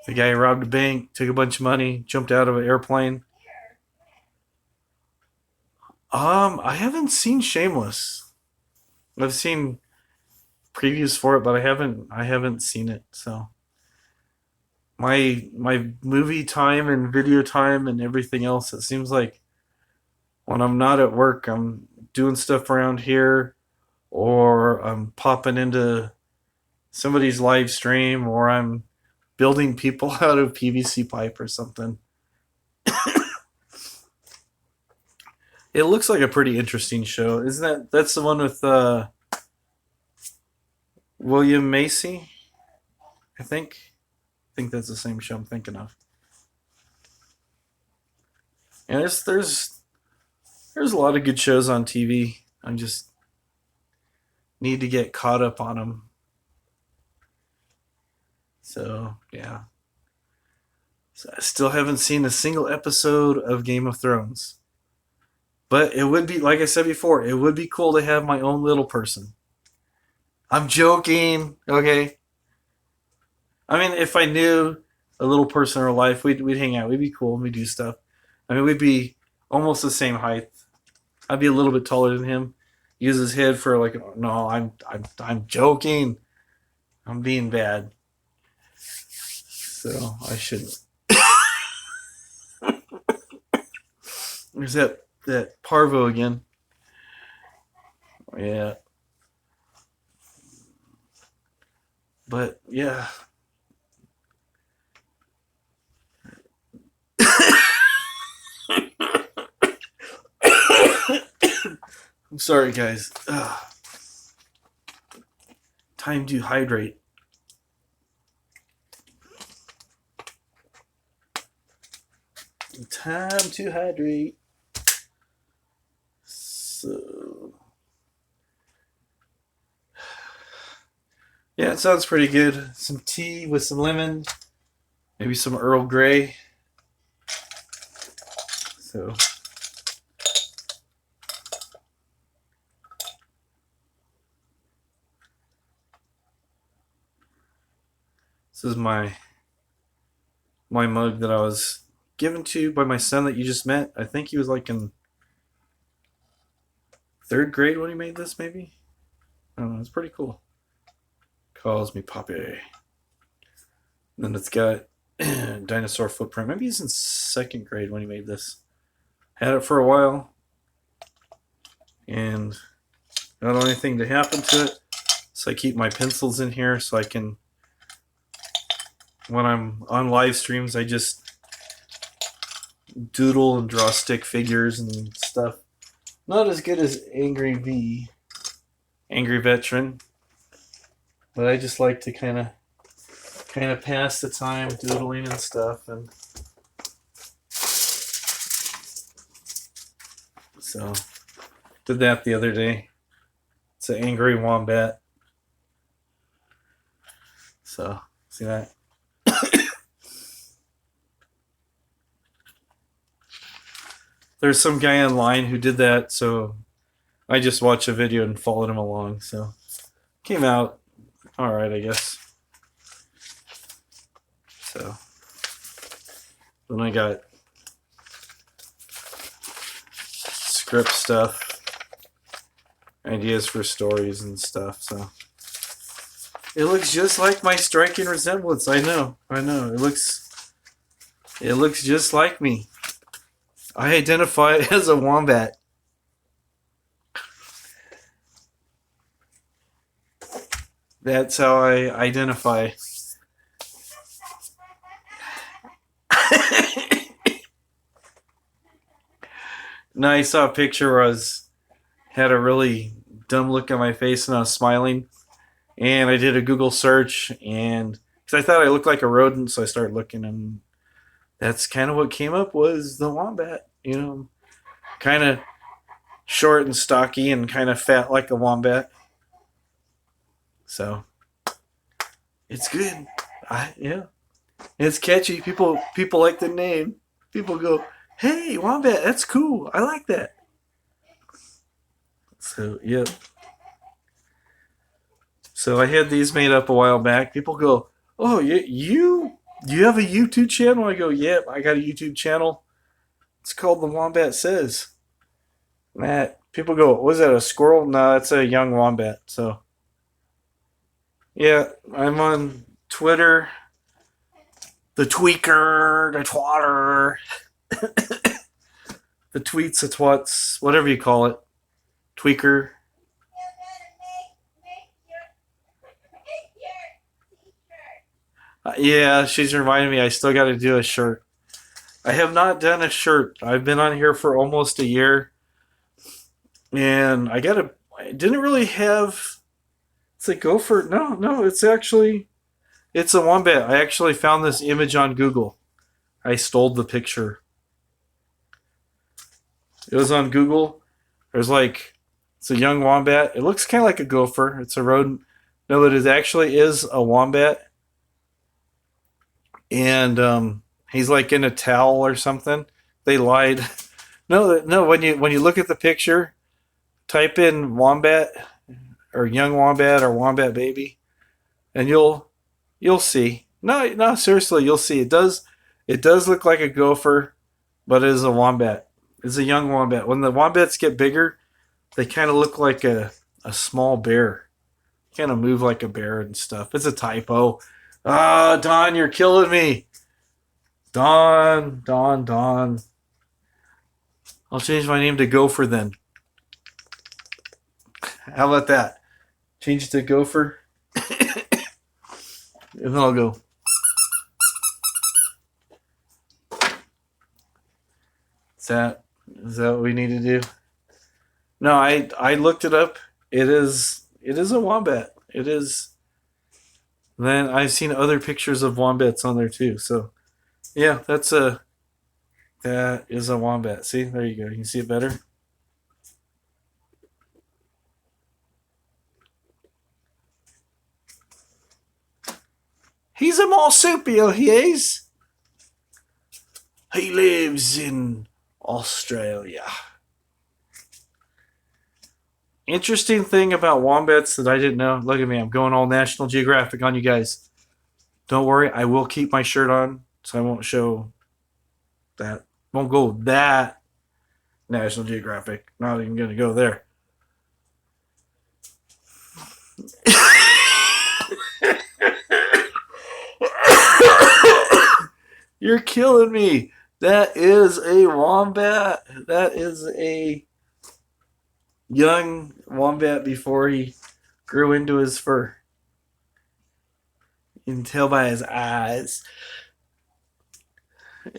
the guy who robbed a bank, took a bunch of money, jumped out of an airplane. I haven't seen Shameless. I've seen previews for it, but I haven't seen it. So my movie time and video time and everything else, it seems like when I'm not at work, I'm doing stuff around here, or I'm popping into somebody's live stream, or I'm building people out of PVC pipe or something. It looks like a pretty interesting show. Isn't that's the one with William Macy? I think that's the same show I'm thinking of. And there's a lot of good shows on TV. I just need to get caught up on them. So yeah, so I still haven't seen a single episode of Game of Thrones. But it would be, like I said before, it would be cool to have my own little person. I'm joking, okay? I mean, if I knew a little person in real life, we'd hang out. We'd be cool. We'd do stuff. I mean, we'd be almost the same height. I'd be a little bit taller than him. Use his head for like, no, I'm joking. I'm being bad. So I shouldn't. There's that parvo again. Yeah. But yeah. I'm sorry, guys. Time to hydrate. Time to hydrate. So, yeah, it sounds pretty good. Some tea with some lemon, maybe some Earl Grey. So, this is my mug that I was given to by my son that you just met. I think he was like in third grade when he made this, maybe. I don't know. It's pretty cool. Calls me Poppy. And then it's got dinosaur footprint. Maybe he's in second grade when he made this. Had it for a while, and I don't know anything to happen to it. So I keep my pencils in here so I can, when I'm on live streams, I just doodle and draw stick figures and stuff. Not as good as Angry Veteran, but I just like to kind of pass the time doodling and stuff. And so did that the other day. It's an angry wombat. So see that? There's some guy online who did that, so I just watched a video and followed him along. So came out all right, I guess. So then I got script stuff, ideas for stories and stuff. So it looks just like my striking resemblance. I know. It looks just like me. I identify as a wombat. That's how I identify. No, I saw a picture where had a really dumb look on my face and I was smiling. And I did a Google search, and because I thought I looked like a rodent, so I started looking, and that's kind of what came up was the wombat. You know, kind of short and stocky and kind of fat like a wombat. So it's good. Yeah, it's catchy. People like the name. People go, Hey, wombat, that's cool. I like that. So, yep. So I had these made up a while back. People go, "Oh, you have a YouTube channel?" I go, "Yep, I got a YouTube channel. It's called The Wombat Says." That people go, "Was that a squirrel?" No, it's a young wombat. So yeah, I'm on Twitter, the tweaker, the twatter, the tweets, the twats, whatever you call it, tweaker. Yeah, she's reminding me I still got to do a shirt. I have not done a shirt. I've been on here for almost a year, and I didn't really have. It's a gopher. No, no, it's a wombat. I actually found this image on Google. I stole the picture. It was on Google. There's like it's a young wombat. It looks kind of like a gopher. It's a rodent. No, but it actually is a wombat, and he's like in a towel or something. They lied. No, no. When you look at the picture, type in wombat or young wombat or wombat baby, and you'll see. No, no, seriously, you'll see. It does look like a gopher, but it is a wombat. It's a young wombat. When the wombats get bigger, they kind of look like a small bear. Kind of move like a bear and stuff. It's a typo. Ah, Don, you're killing me. Don, Don, Don. I'll change my name to Gopher then. How about that? Change it to Gopher. And then I'll go. Is that what we need to do? No, I looked it up. It is a wombat. It is. Then I've seen other pictures of wombats on there too. So yeah, that is a wombat. See, there you go. You can see it better. He's a marsupial. He is. He lives in Australia. Interesting thing about wombats that I didn't know. Look at me. I'm going all National Geographic on you guys. Don't worry. I will keep my shirt on, so I won't show that. Won't go that National Geographic. Not even going to go there. You're killing me. That is a wombat. That is a young wombat before he grew into his fur. You can tell by his eyes.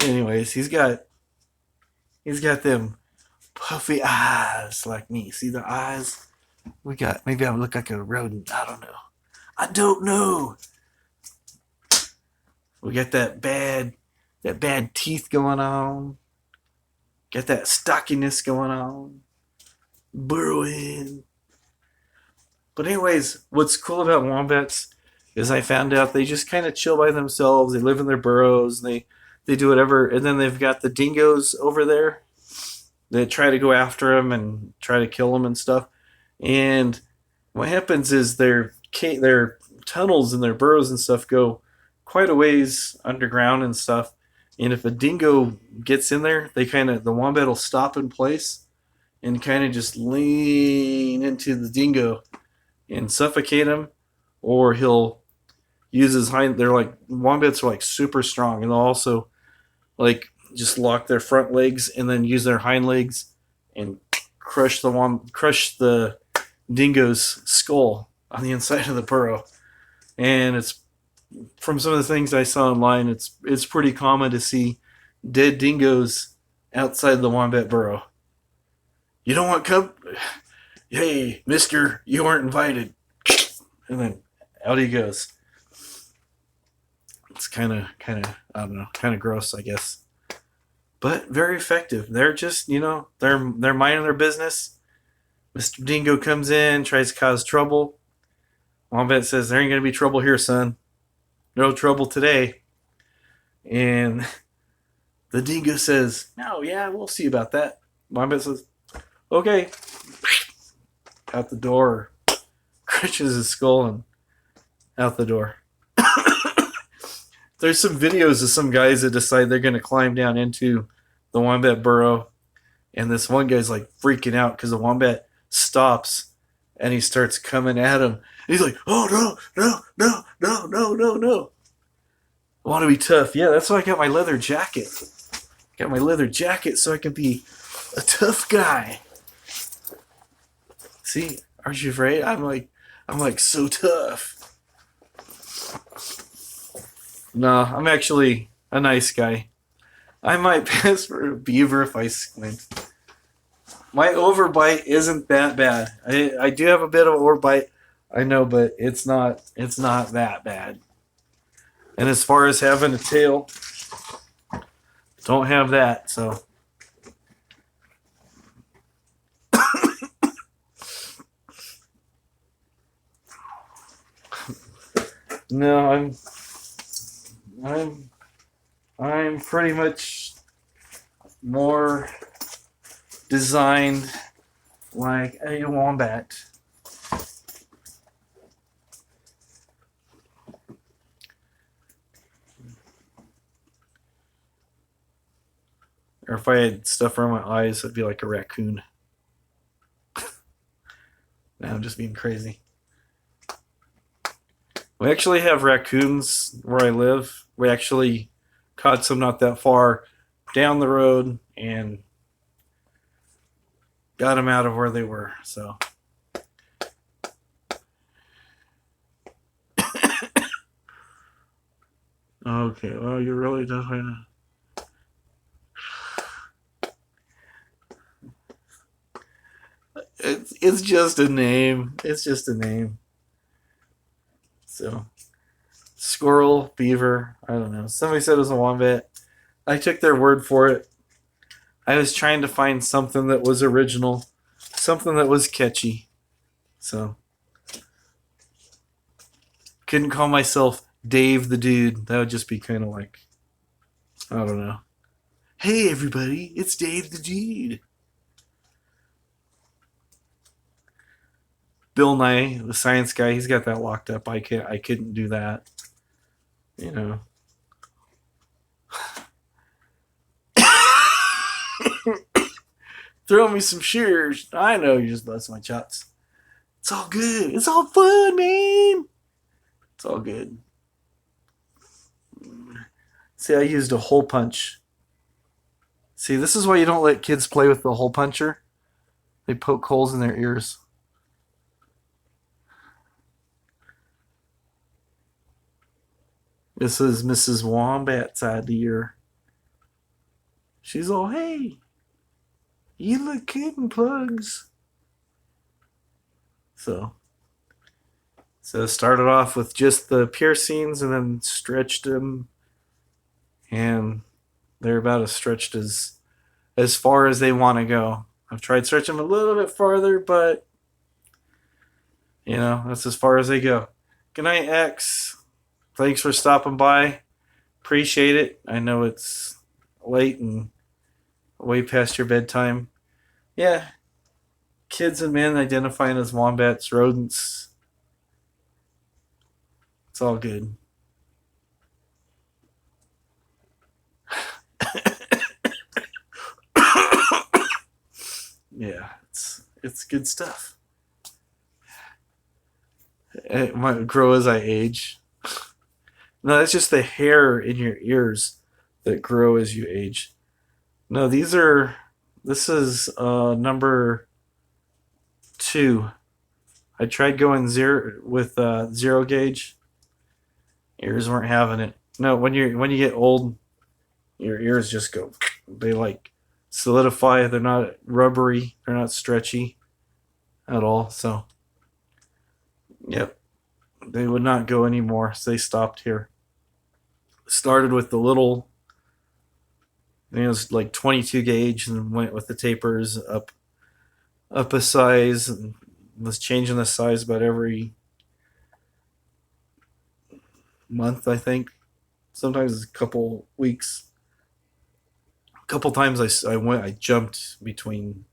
Anyways, he's got them puffy eyes like me. See the eyes? Maybe I look like a rodent. I don't know. I don't know. We got that bad teeth going on. Got that stockiness going on. Burrowing. But anyways, what's cool about wombats is I found out they just kind of chill by themselves. They live in their burrows. And they do whatever. And then they've got the dingoes over there that try to go after them and try to kill them and stuff. And what happens is their tunnels and their burrows and stuff go quite a ways underground and stuff. And if a dingo gets in there, the wombat will stop in place and kind of just lean into the dingo and suffocate him, or he'll use his hind. They're like wombats are like super strong, and they'll also like just lock their front legs and then use their hind legs and crush the dingo's skull on the inside of the burrow. And it's from some of the things I saw online, it's pretty common to see dead dingoes outside the wombat burrow. You don't want Hey, mister, you weren't invited. And then out he goes. It's kind of, I don't know, kind of gross, I guess. But very effective. They're just, they're minding their business. Mr. Dingo comes in, tries to cause trouble. Wombat says, there ain't going to be trouble here, son. No trouble today. And The dingo says, "No, yeah, we'll see about that." Wombat says, "Okay." Out the door, crunches his skull and out the door. There's some videos of some guys that decide they're going to climb down into the wombat burrow, and this one guy's like freaking out because the wombat stops and he starts coming at him. And he's like, "Oh no, no, no, no, no, no, no! I want to be tough." Yeah, that's why I got my leather jacket. Got my leather jacket so I can be a tough guy. See, aren't you afraid? I'm like so tough. No, I'm actually a nice guy. I might pass for a beaver if I squint. My overbite isn't that bad. I do have a bit of overbite, I know, but it's not that bad. And as far as having a tail, don't have that, so. No, I'm pretty much more designed like a wombat. Or if I had stuff around my eyes, I'd be like a raccoon. Now I'm just being crazy. We actually have raccoons where I live. We actually caught some not that far down the road and got them out of where they were. So. Okay, well, you really don't. It's just a name. It's just a name. So, squirrel, beaver, I don't know. Somebody said it was a wombat. I took their word for it. I was trying to find something that was original, something that was catchy. So, couldn't call myself Dave the Dude. That would just be kind of like, I don't know. Hey, everybody, it's Dave the Dude. Bill Nye, the science guy, he's got that locked up. I couldn't do that. You know. Throw me some shears. I know you just busted my chops. It's all good. It's all fun, man. It's all good. See, I used a hole punch. See, this is why you don't let kids play with the hole puncher. They poke holes in their ears. This is Mrs. Wombat's idea. She's all, "Hey, you look good in plugs." So started off with just the piercings and then stretched them, and they're about as stretched as far as they want to go. I've tried stretching them a little bit farther, but you know, that's as far as they go. Good night, X. Thanks for stopping by. Appreciate it. I know it's late and way past your bedtime. Yeah. Kids and men identifying as wombats, rodents. It's all good. Yeah, it's good stuff. It might grow as I age. No, that's just the hair in your ears that grow as you age. No, this is number 2. I tried going zero with zero gauge. Ears weren't having it. No, when you get old, your ears just go. They like solidify. They're not rubbery. They're not stretchy at all. So, yep, they would not go anymore. So they stopped here. Started with the little. I think it was like 22 gauge, and went with the tapers up a size, and was changing the size about every month, I think. Sometimes a couple weeks. couple times I jumped between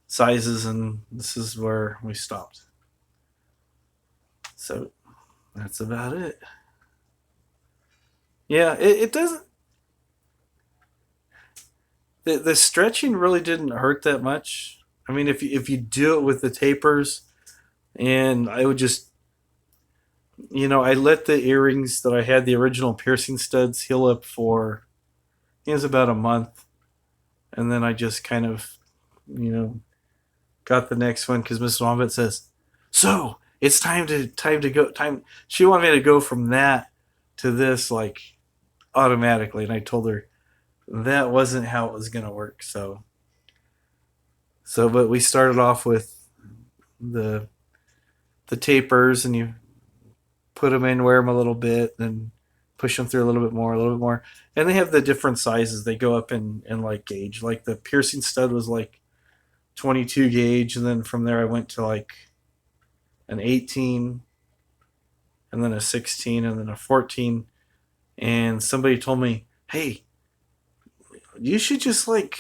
sizes, and this is where we stopped. So that's about it. Yeah, it doesn't. The stretching really didn't hurt that much. I mean, if you do it with the tapers, and I would just, I let the earrings that I had, the original piercing studs, heal up for, it was about a month, and then I just kind of, you know, got the next one because Mrs. Wombat says, "So it's time to go time." She wanted me to go from that to this like automatically, and I told her that wasn't how it was gonna work. But we started off with the the tapers, and you put them in, wear them a little bit, then push them through a little bit more, and they have the different sizes. They go up in like gauge. Like the piercing stud was like 22 gauge, and then from there I went to like an 18, and then a 16, and then a 14. And somebody told me, "Hey, you should just like,"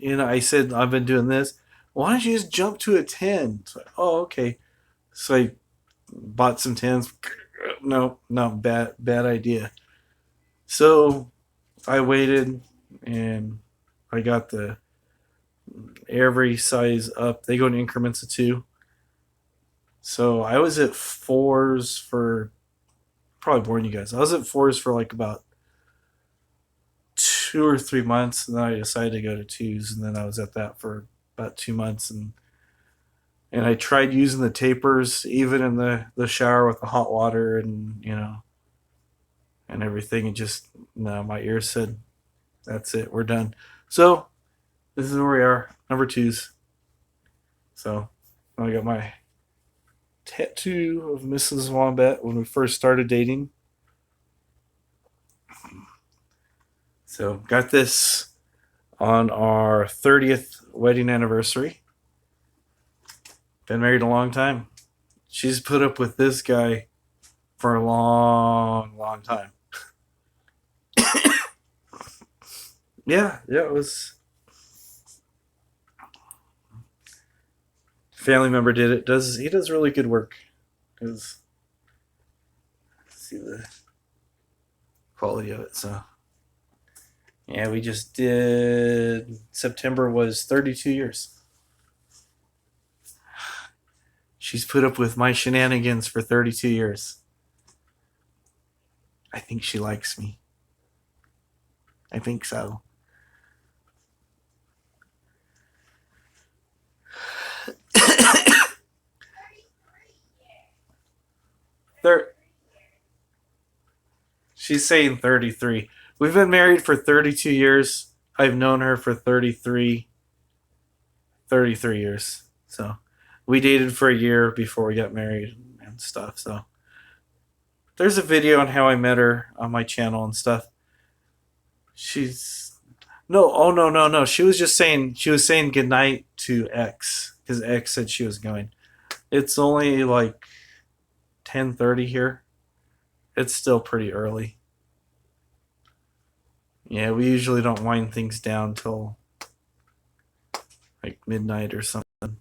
I said, "I've been doing this. Why don't you just jump to a 10?" It's like, "Oh, okay." So I bought some 10s. No, no, bad idea. So I waited, and I got the every size up. They go in increments of two. So I was at fours for probably boring you guys. I was at fours for like about 2 or 3 months, and then I decided to go to twos, and then I was at that for about 2 months, and I tried using the tapers even in the shower with the hot water, and and everything, and just no, my ears said, "That's it, we're done." So this is where we are, number twos. So I got my tattoo of Mrs. Wombat when we first started dating. So got this on our 30th wedding anniversary. Been married a long time. She's put up with this guy for a long, long time. Yeah, it was. Family member did it. He does really good work. Does see the quality of it. So yeah, we just did. September was 32 years. She's put up with my shenanigans for 32 years. I think she likes me. I think so. There, she's saying 33. We've been married for 32 years. I've known her for 33 years. So we dated for a year before we got married and stuff. So there's a video on how I met her on my channel and stuff. She's no, oh no, no, no. She was saying goodnight to X because X said she was going. It's only like 10:30 here. It's still pretty early. Yeah, we usually don't wind things down till like midnight or something.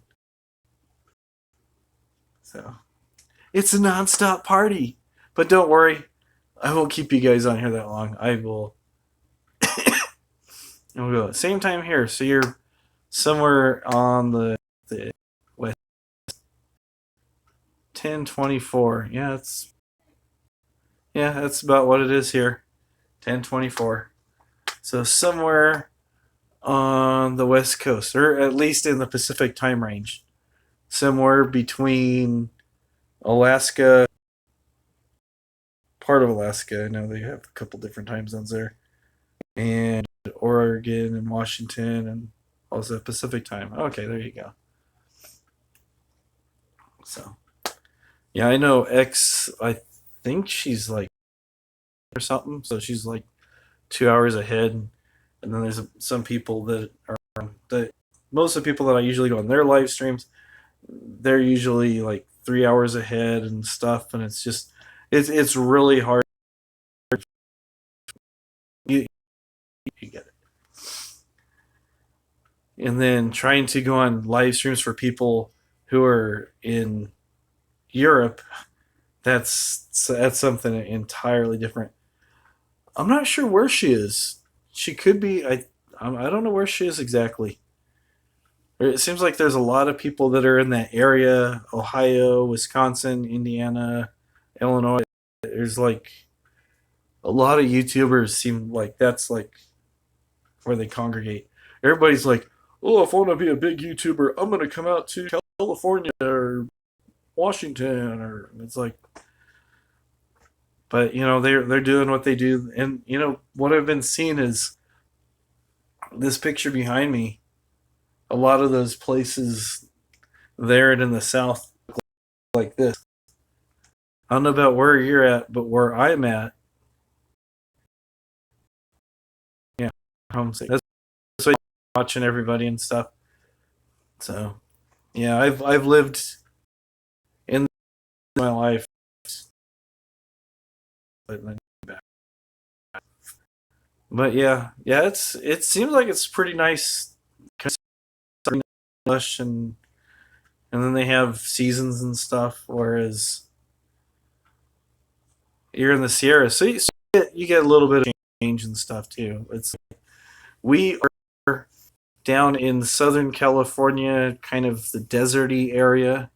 So it's a nonstop party. But don't worry, I won't keep you guys on here that long. I will. And we'll go same time here. So you're somewhere on the west. 10:24. That's about what it is here. 10:24. So somewhere on the west coast, or at least in the Pacific time range, somewhere between Alaska, part of Alaska. I know they have a couple different time zones there, and Oregon and Washington, and also Pacific time. Okay, there you go. So yeah, I know X. I think she's like or something, so she's like 2 hours ahead. And then there's some people that are that most of the people that I usually go on their live streams, they're usually like 3 hours ahead and stuff, and it's really hard. You get it. and then trying to go on live streams for people who are in Europe, that's something entirely different. I'm not sure where she is. She could be. I don't know where she is exactly. It seems like there's a lot of people that are in that area: Ohio, Wisconsin, Indiana, Illinois. There's like a lot of YouTubers. Seem like that's like where they congregate. Everybody's like, "Oh, if I want to be a big YouTuber, I'm gonna come out to California or Washington," or it's like, but they're doing what they do, and what I've been seeing is this picture behind me. A lot of those places there and in the South like this. I don't know about where you're at, but where I'm at, yeah, homesick. That's why I'm watching everybody and stuff. So yeah, I've lived in my life, but yeah, it seems like it's pretty nice, lush, and then they have seasons and stuff. Whereas you're in the Sierra, so you get a little bit of change and stuff too. We are down in Southern California, kind of the deserty area.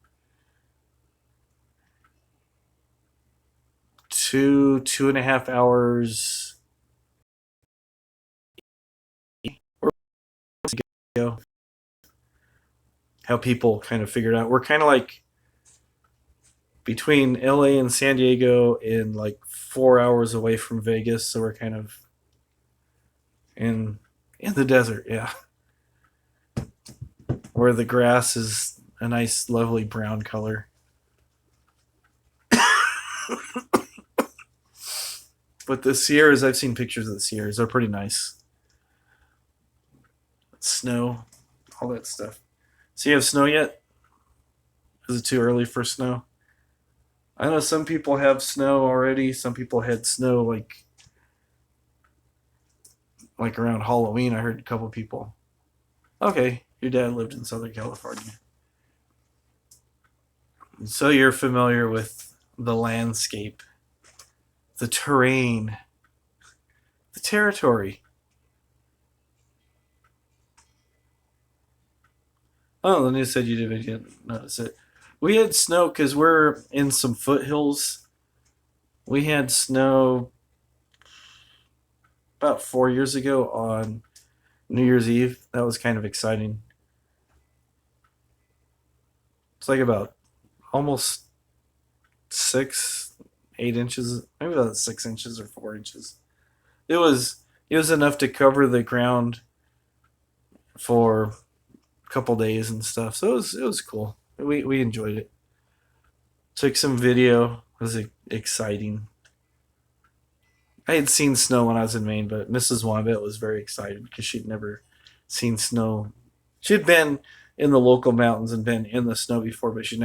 2.5 hours ago. How people kind of figured out we're kind of like between LA and San Diego, and like 4 hours away from Vegas, so we're kind of in the desert, yeah, where the grass is a nice, lovely brown color. But the Sierras, I've seen pictures of the Sierras. They're pretty nice. Snow, all that stuff. So you have snow yet? Is it too early for snow? I know some people have snow already. Some people had snow like around Halloween. I heard a couple people. Okay, your dad lived in Southern California, so you're familiar with the landscape, the terrain, the territory. Oh, the news said you didn't notice it. We had snow because we're in some foothills. We had snow about 4 years ago on New Year's Eve. That was kind of exciting. It's like about almost 6, 8 inches, maybe about 6 inches or 4 inches. It was enough to cover the ground for a couple days and stuff. So it was cool. We enjoyed it. Took some video. It was exciting. I had seen snow when I was in Maine, but Mrs. Wambet was very excited because she'd never seen snow. She'd been in the local mountains and been in the snow before, but she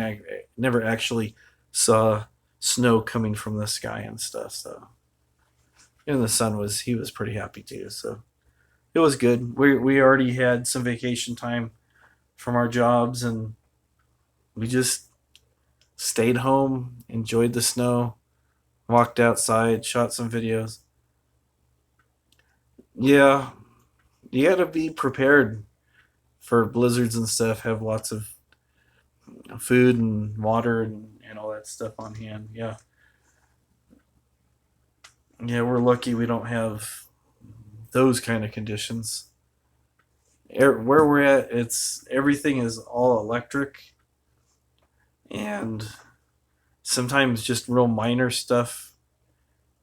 never actually saw snow coming from the sky and stuff. So, and the son he was pretty happy too. So it was good. We already had some vacation time from our jobs, and we just stayed home, enjoyed the snow, walked outside, shot some videos. Yeah, you got to be prepared for blizzards and stuff. Have lots of food and water and all that stuff on hand. Yeah, yeah, we're lucky we don't have those kind of conditions. Where we're at, it's everything is all electric, and sometimes just real minor stuff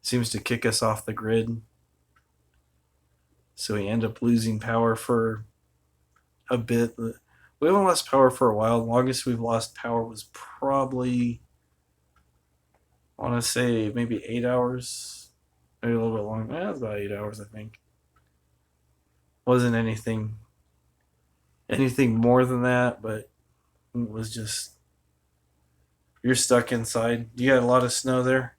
seems to kick us off the grid. So we end up losing power for a bit. We haven't lost power for a while. The longest we've lost power was probably, I want to say, maybe 8 hours, maybe a little bit longer. Yeah, it was about 8 hours, I think. Wasn't anything more than that, but it was just you're stuck inside. You got a lot of snow there.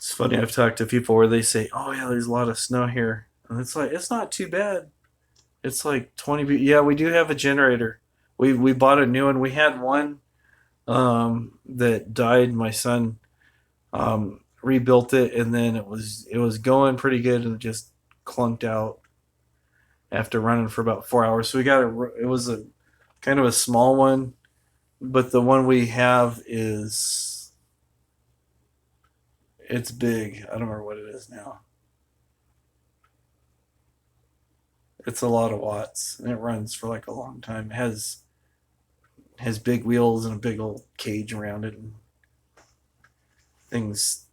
It's funny. I've talked to people where they say, "Oh yeah, there's a lot of snow here," and it's like it's not too bad. It's like 20. Yeah, we do have a generator. We bought a new one. We had one that died. My son rebuilt it, and then it was going pretty good, and it just clunked out after running for about 4 hours. So we got a. It was a kind of a small one, but the one we have is it's big. I don't remember what it is now. It's a lot of watts, and it runs for like a long time. It has big wheels and a big old cage around it, and things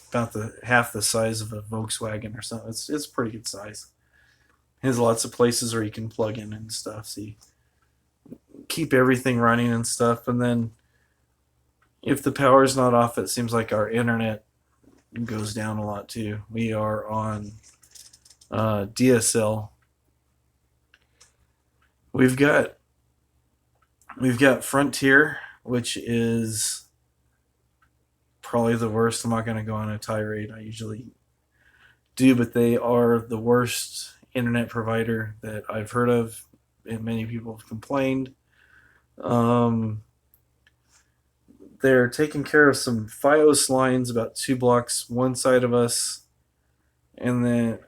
about the half the size of a Volkswagen or something. It's pretty good size. It has lots of places where you can plug in and stuff, so you keep everything running and stuff. And then if the power's not off, it seems like our internet goes down a lot too. We are on DSL. We've got Frontier, which is probably the worst. I'm not going to go on a tirade. I usually do, but they are the worst internet provider that I've heard of, and many people have complained. Um, they're taking care of some FiOS lines about 2 blocks one side of us, and then a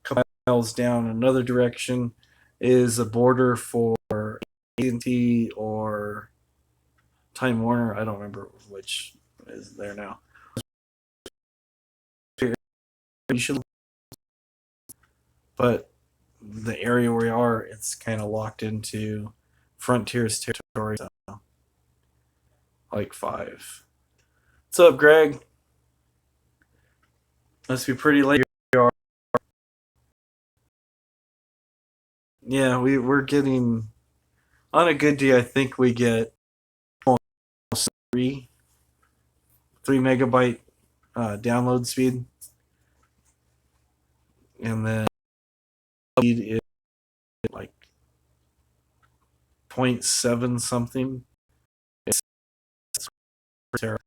couple miles down another direction is a border for AT&T or Time Warner. I don't remember which is there now. But the area where we are, it's kind of locked into Frontier's territory. So like 5. What's up, Greg? Must be pretty late. Yeah, we're getting on a good day. I think we get almost three megabyte download speed, and then speed is like 0.7 something. It's terrible.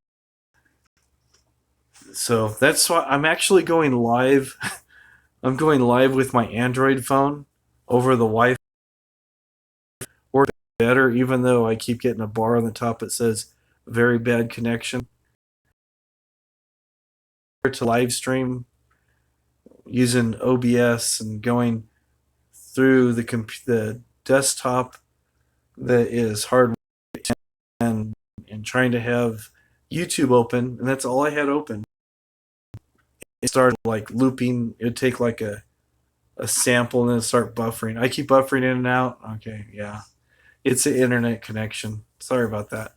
So that's why I'm actually going live. I'm going live with my Android phone over the Wi-Fi. Works better, even though I keep getting a bar on the top that says very bad connection. To live stream using OBS and going through the desktop that is hard, and trying to have YouTube open, and that's all I had open. It started like looping. It'd take like a sample and then start buffering. I keep buffering in and out. Okay, yeah. It's an internet connection. Sorry about that.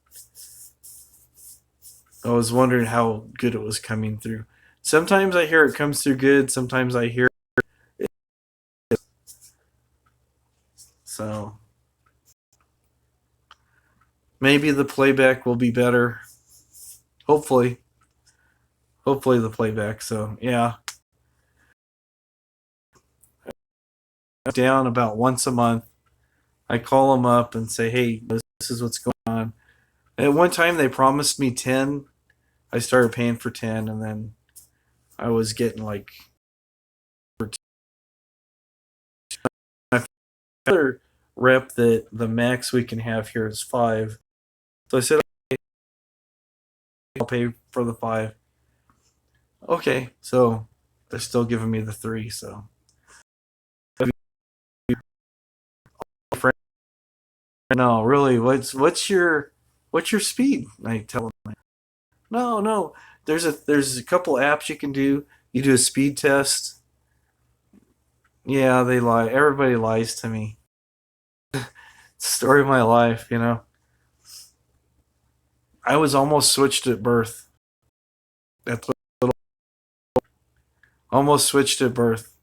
I was wondering how good it was coming through. Sometimes I hear it comes through good. Sometimes I hear it. So maybe the playback will be better. Hopefully. Hopefully the playback. So yeah. Down about once a month. I call them up and say, hey, this is what's going on. At one time they promised me 10. I started paying for 10, and then I was getting like another rep that the max we can have here is 5. So I said, okay, I'll pay for the 5. Okay, so they're still giving me the 3. So no, really, what's your speed? I tell them, no. There's a couple apps you can do. You do a speed test. Yeah, they lie. Everybody lies to me. Story of my life, you know. I was almost switched at birth. That's what, almost switched at birth.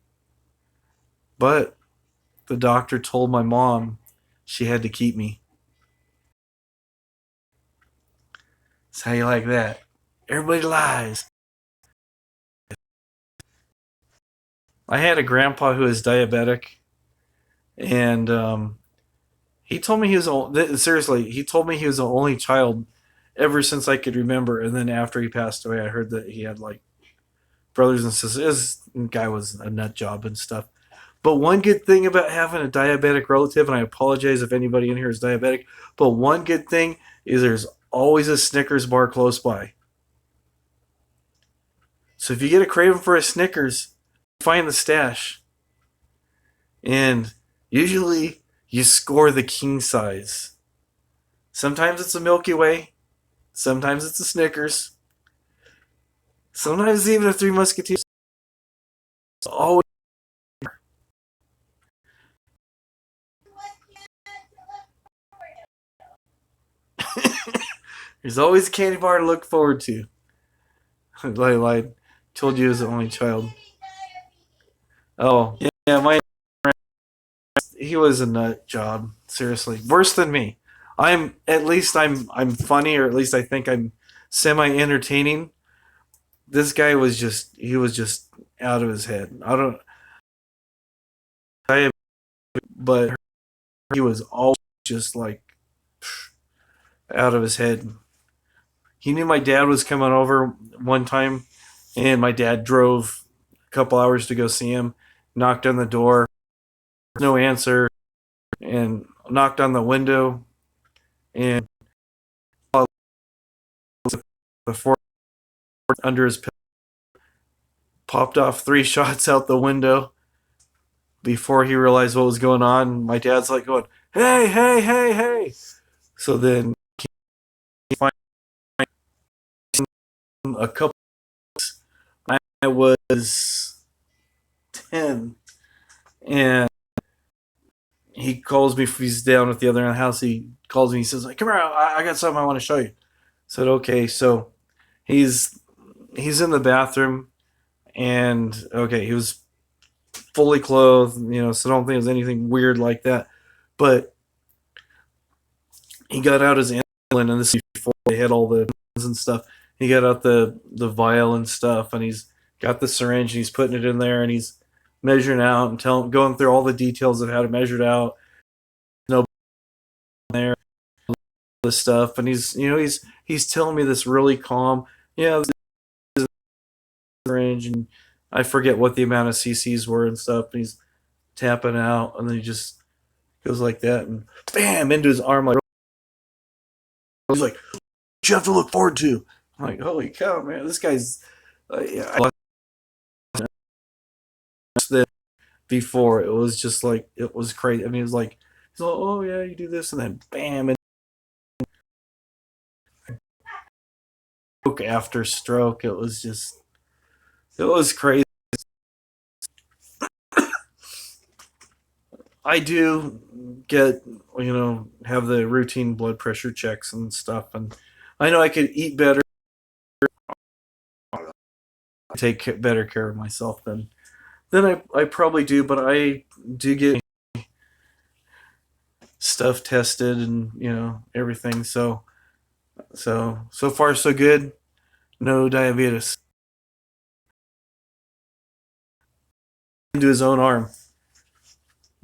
But the doctor told my mom she had to keep me. So how you like that? Everybody lies. I had a grandpa who is diabetic, and he told me he was seriously. He told me he was the only child, ever since I could remember. And then after he passed away, I heard that he had like brothers and sisters. This guy was a nut job and stuff. But one good thing about having a diabetic relative, and I apologize if anybody in here is diabetic, but one good thing is there's always a Snickers bar close by. So if you get a craving for a Snickers, find the stash. And usually you score the king size. Sometimes it's a Milky Way. Sometimes it's a Snickers. Sometimes even a Three Musketeers. It's always there's always a candy bar to look forward to. I told you as the only child. Oh yeah, my he was a nut job. Seriously, worse than me. I'm funny, or at least I think I'm semi entertaining. This guy was just out of his head. But he was always just like out of his head. He knew my dad was coming over one time, and my dad drove a couple hours to go see him. Knocked on the door, no answer, and knocked on the window, and the fork under his pillow popped off 3 shots out the window. Before he realized what was going on, my dad's like going, "Hey, hey, hey, hey!" So then he finds a couple. I was 10, and he calls me if he's down at the other end of the house. He calls me. He says, "Like, come here, I got something I want to show you." I said, "Okay." So he's in the bathroom, and okay, he was fully clothed, so I don't think it was anything weird like that. But he got out his insulin, and this is before they had all the and stuff. He got out the vial and stuff, and he's got the syringe, and he's putting it in there, and he's measuring out and going through all the details of how to measure it out. No there, this stuff, and he's telling me this really calm, yeah, this is the syringe, and I forget what the amount of cc's were and stuff. And he's tapping out, and then he just goes like that, and bam, into his arm. Like, he's like, you have to look forward to. I'm like, holy cow, man, this guy's. Yeah, I watched this before. It was just like, it was crazy. I mean, it was like, he's like, oh yeah, you do this, and then bam, and stroke after stroke. It was crazy. I do get, have the routine blood pressure checks and stuff, and I know I could eat better, take better care of myself than I probably do, but I do get stuff tested and everything. So far so good. No diabetes. Into his own arm.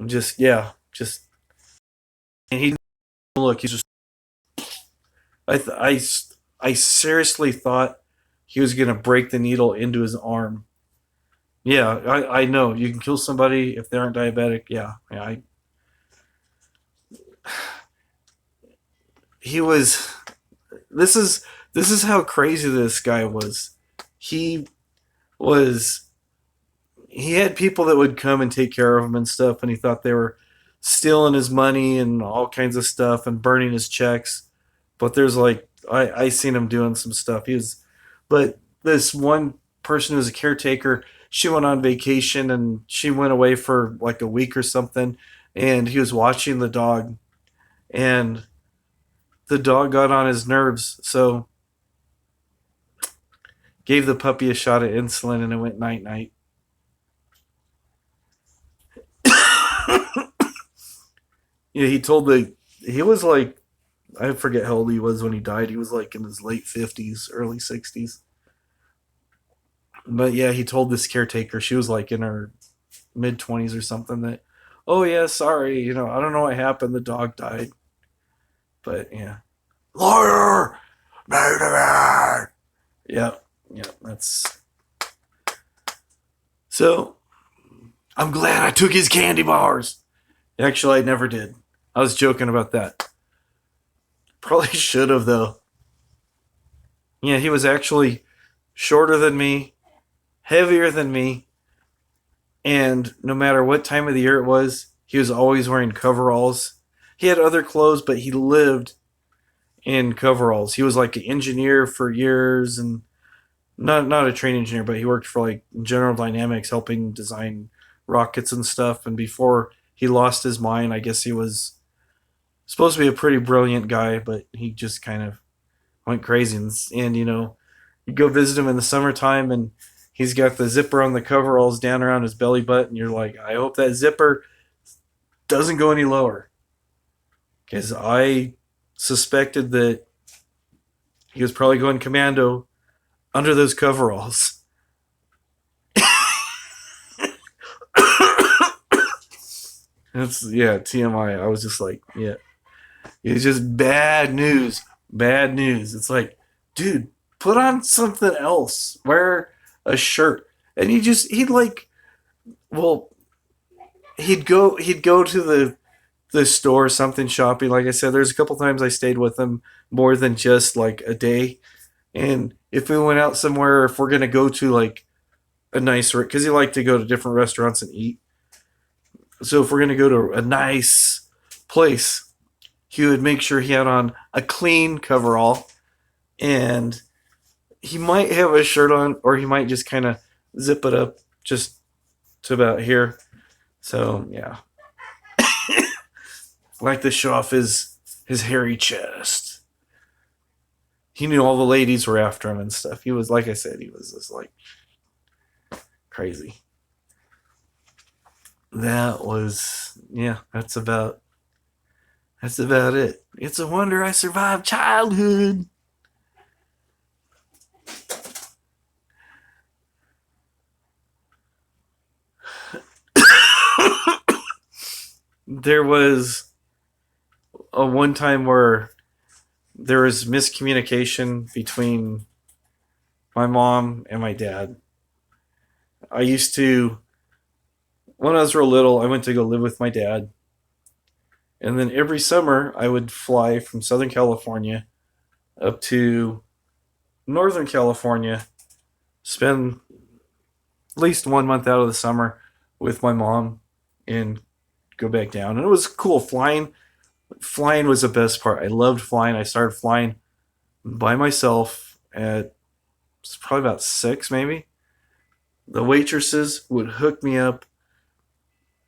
Just yeah, just and he look. He's just I th- I seriously thought he was gonna break the needle into his arm. Yeah, I know you can kill somebody if they aren't diabetic. Yeah, yeah. He was. This is how crazy this guy was. He was he had people that would come and take care of him and stuff, and he thought they were stealing his money and all kinds of stuff and burning his checks. But there's like I seen him doing some stuff. But this one person who was a caretaker, she went on vacation and she went away for like a week or something, and he was watching the dog, and the dog got on his nerves, so gave the puppy a shot of insulin, and it went night night. Yeah, he was like, I forget how old he was when he died. He was like in his late 50s, early 60s. But yeah, he told this caretaker, she was like in her mid 20s or something, that, oh yeah, sorry, I don't know what happened. The dog died. But yeah. Liar! Murderer. Yeah, yeah, that's so. I'm glad I took his candy bars. Actually, I never did. I was joking about that. Probably should have though. Yeah, he was actually shorter than me, heavier than me, and no matter what time of the year it was, he was always wearing coveralls. He had other clothes, but he lived in coveralls. He was like an engineer for years, and not a train engineer, but he worked for like General Dynamics, helping design rockets and stuff. And before he lost his mind, I guess he was supposed to be a pretty brilliant guy, but he just kind of went crazy. And you go visit him in the summertime, and he's got the zipper on the coveralls down around his belly button. And you're like, I hope that zipper doesn't go any lower, because I suspected that he was probably going commando under those coveralls. That's TMI. I was just like, yeah, it's just bad news. Bad news. It's like, dude, put on something else. Wear a shirt. And well, he'd go to the store, something shopping. Like I said, there's a couple times I stayed with him more than just like a day. And if we went out somewhere, if we're gonna go to like a nice, because he liked to go to different restaurants and eat. So if we're gonna go to a nice place, he would make sure he had on a clean coverall, and he might have a shirt on, or he might just kind of zip it up just to about here. So yeah, like to show off his hairy chest. He knew all the ladies were after him and stuff. He was, like I said, he was just like crazy. That was, that's about it. It's a wonder I survived childhood. There was a one time where there was miscommunication between my mom and my dad. I used to, when I was real little, I went to go live with my dad. And then every summer, I would fly from Southern California up to Northern California, spend at least 1 month out of the summer with my mom, and go back down. And it was cool flying. Flying was the best part. I loved flying. I started flying by myself at probably about 6, maybe. The waitresses would hook me up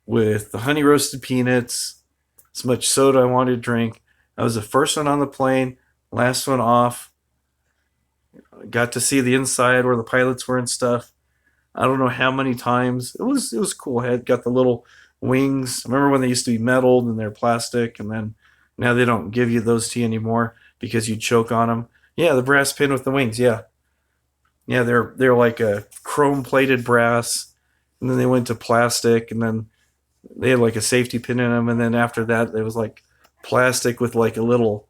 with the honey roasted peanuts, as much soda I wanted to drink. I was the first one on the plane, last one off. Got to see the inside where the pilots were and stuff. I don't know how many times. It was cool. I had got the little wings. I remember when they used to be metal and they're plastic, and then now they don't give you those to you anymore because you choke on them. Yeah, the brass pin with the wings. Yeah, they're like a chrome plated brass, and then they went to plastic, and then they had like a safety pin in them, and then after that, it was like plastic with like a little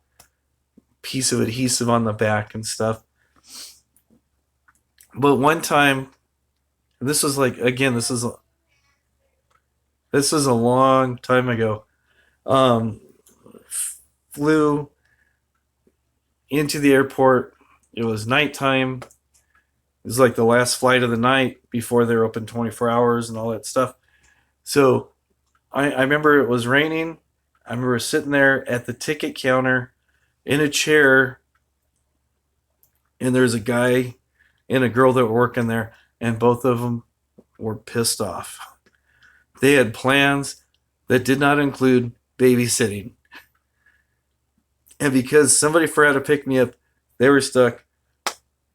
piece of adhesive on the back and stuff. But one time, this was like, again, this is a long time ago. Flew into the airport. It was nighttime. It was like the last flight of the night before they were open 24 hours and all that stuff. So I remember it was raining. I remember sitting there at the ticket counter in a chair, and there's a guy and a girl that were working there, and both of them were pissed off. They had plans that did not include babysitting. And because somebody forgot to pick me up, they were stuck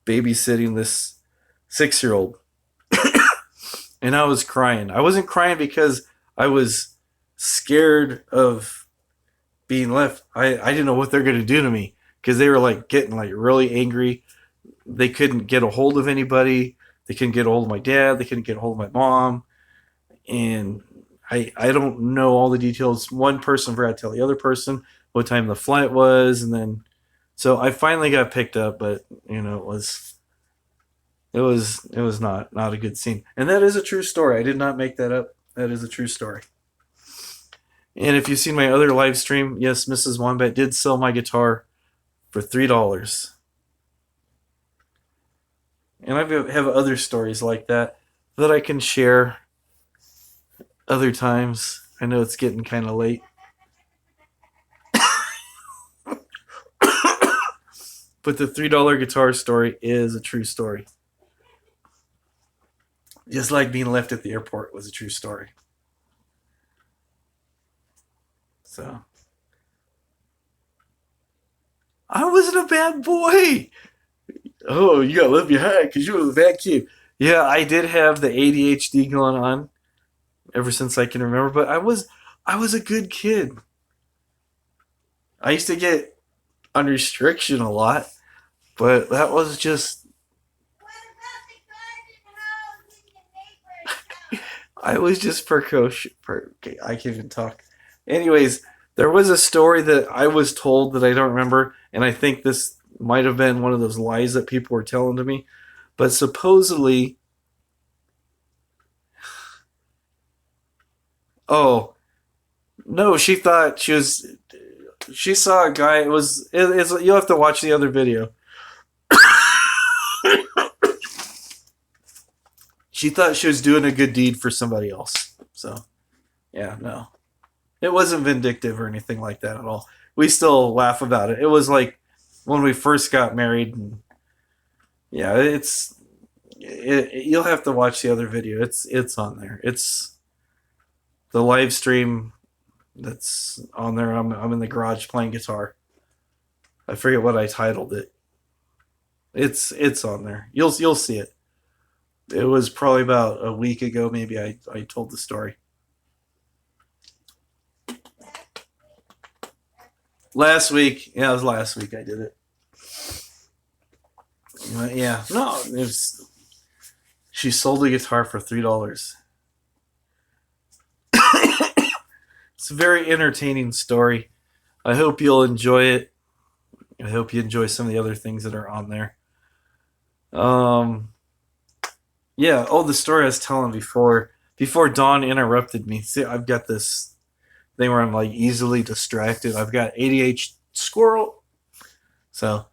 babysitting this 6-year-old. And I was crying. I wasn't crying because I was scared of being left. I didn't know what they're going to do to me, because they were like getting like really angry. They couldn't get a hold of anybody. They couldn't get a hold of my dad. They couldn't get a hold of my mom. And I don't know all the details. One person forgot to tell the other person what time the flight was, and then So I finally got picked up, but it was not a good scene. And that is a true story. I did not make that up. That is a true story. And if you've seen my other live stream, yes, Mrs. Wombat did sell my guitar for $3. And I have other stories like that I can share other times. I know it's getting kind of late. But the $3 guitar story is a true story. Just like being left at the airport was a true story. So I wasn't a bad boy. Oh, you got left behind because you were a bad kid. Yeah, I did have the ADHD going on ever since I can remember, but I was a good kid. I used to get on restriction a lot, but that was just I was just precocious. I can't even talk. Anyways, there was a story that I was told that I don't remember, and I think this might have been one of those lies that people were telling to me. But supposedly, oh no, she thought she was. She saw a guy. You'll have to watch the other video. She thought she was doing a good deed for somebody else. So, yeah, no. It wasn't vindictive or anything like that at all. We still laugh about it. It was like when we first got married. And yeah, you'll have to watch the other video. It's on there. It's the live stream that's on there. I'm in the garage playing guitar. I forget what I titled it. It's on there. You'll see it. It was probably about a week ago. Maybe I told the story. Last week, yeah, it was last week I did it. Yeah, no, she sold a guitar for $3. It's a very entertaining story. I hope you'll enjoy it. I hope you enjoy some of the other things that are on there. Yeah. Oh, the story I was telling before Dawn interrupted me. See, I've got this thing where I'm like easily distracted. I've got ADHD squirrel. So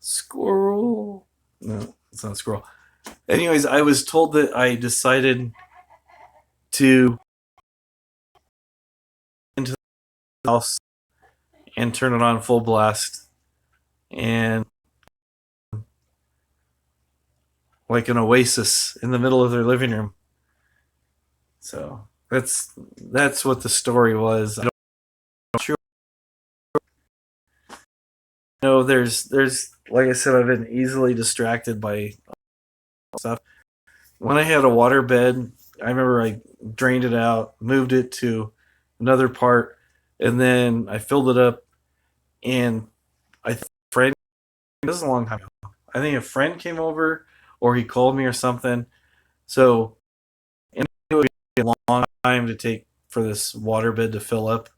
squirrel. No, it's not squirrel. Anyways, I was told that I decided to into the house and turn it on full blast and like an oasis in the middle of their living room. So that's what the story was. I don't sure. No, there's like I said, I've been easily distracted by stuff. When I had a water bed, I remember I drained it out, moved it to another part, and then I filled it up. And I think a friend, this is a long time ago. I think a friend came over, or he called me or something. So, and it would be a long time to take for this water bed to fill up.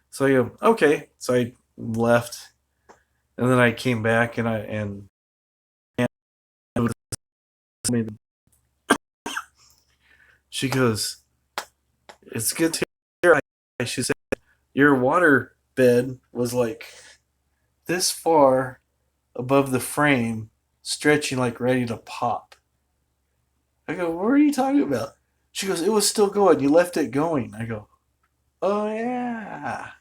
So I go, okay. So I left, and then I came back, and she goes, "It's good to hear." She said, "Your water bed was like this far above the frame, stretching like ready to pop." I go, "What are you talking about?" She goes, "It was still going. You left it going." I go, "Oh yeah,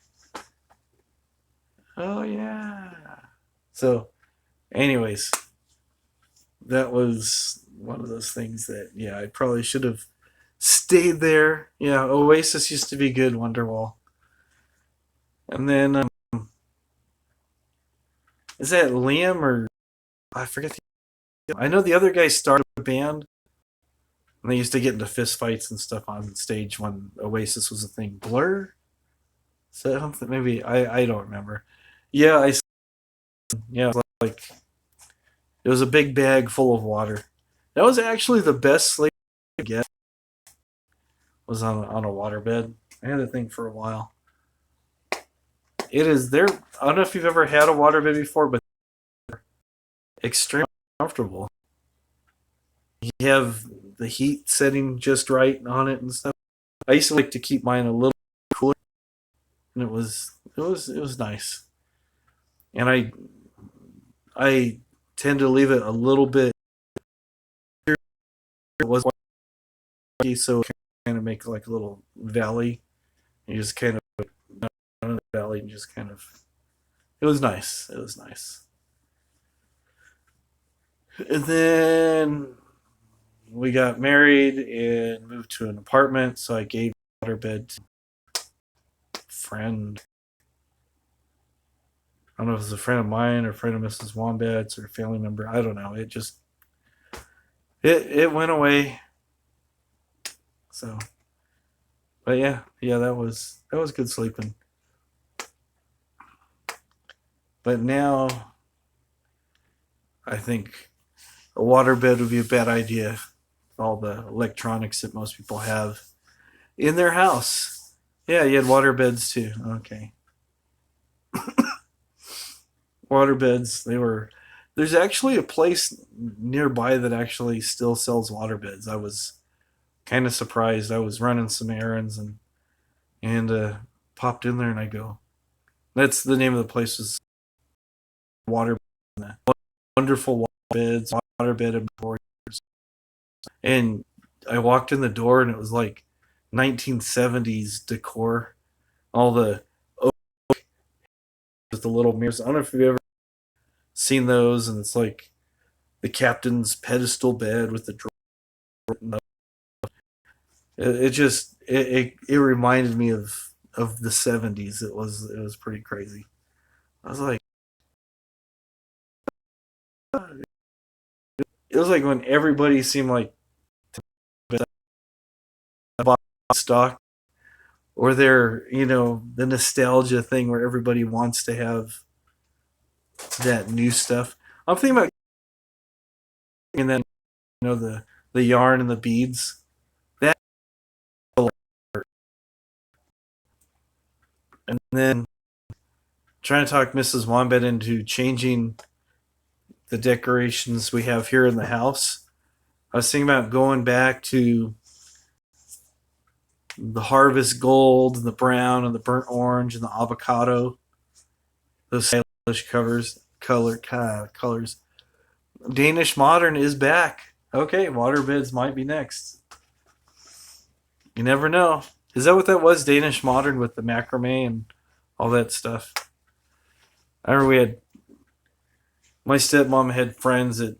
oh yeah." So, anyways, that was one of those things that yeah, I probably should have stayed there. Yeah, Oasis used to be good, Wonderwall. And then is that Liam or I forget I know the other guy started a band and they used to get into fist fights and stuff on stage when Oasis was a thing. Blur? So something maybe I don't remember. Yeah, yeah, it was like it was a big bag full of water. That was actually the best sleep I could get was on a water bed. I had that thing for a while. It is there. I don't know if you've ever had a waterbed before, but they're extremely comfortable. You have the heat setting just right on it and stuff. I used to like to keep mine a little cooler, and it was nice. And I tend to leave it a little bit. It was so kind of make like a little valley. You just kind of down in the valley and just kind of. It was nice. It was nice. And then we got married and moved to an apartment. So I gave her bed to a friend. I don't know if it was a friend of mine or a friend of Mrs. Wombat's or a family member. I don't know. It went away. So, but yeah, that was good sleeping. But now I think a waterbed would be a bad idea. All the electronics that most people have in their house. Yeah, you had waterbeds too. Okay. Waterbeds, they were. There's actually a place nearby that actually still sells waterbeds. I was kind of surprised. I was running some errands and popped in there and I go, that's the name of the place was Water Wonderful Beds, Waterbed Emporium. And I walked in the door and it was like 1970s decor. All the oak with the little mirrors. I don't know if you've ever seen those, and it's like the captain's pedestal bed with the drawer. It reminded me of the 70s. It was pretty crazy. I was like, it was like when everybody seemed like bought stock, or they're the nostalgia thing where everybody wants to have that new stuff. I'm thinking about, and then the yarn and the beads. That, and then trying to talk Mrs. Wombat into changing the decorations we have here in the house. I was thinking about going back to the harvest gold and the brown and the burnt orange and the avocado. Those stylish colors. Danish modern is back. Okay, waterbeds might be next. You never know. Is that what that was? Danish modern with the macrame and all that stuff. I remember my stepmom had friends that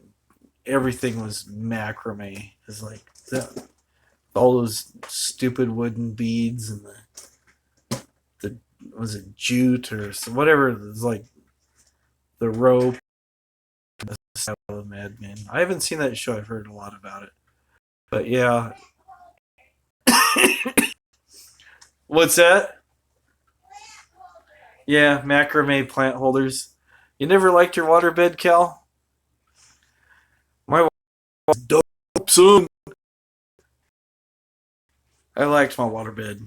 everything was macrame. It's like all those stupid wooden beads and the was it jute or whatever. It was like the rope. The Madman. I haven't seen that show. I've heard a lot about it. But yeah. What's that? Yeah, macrame plant holders. You never liked your waterbed, Cal? My was dope, son. I liked my waterbed.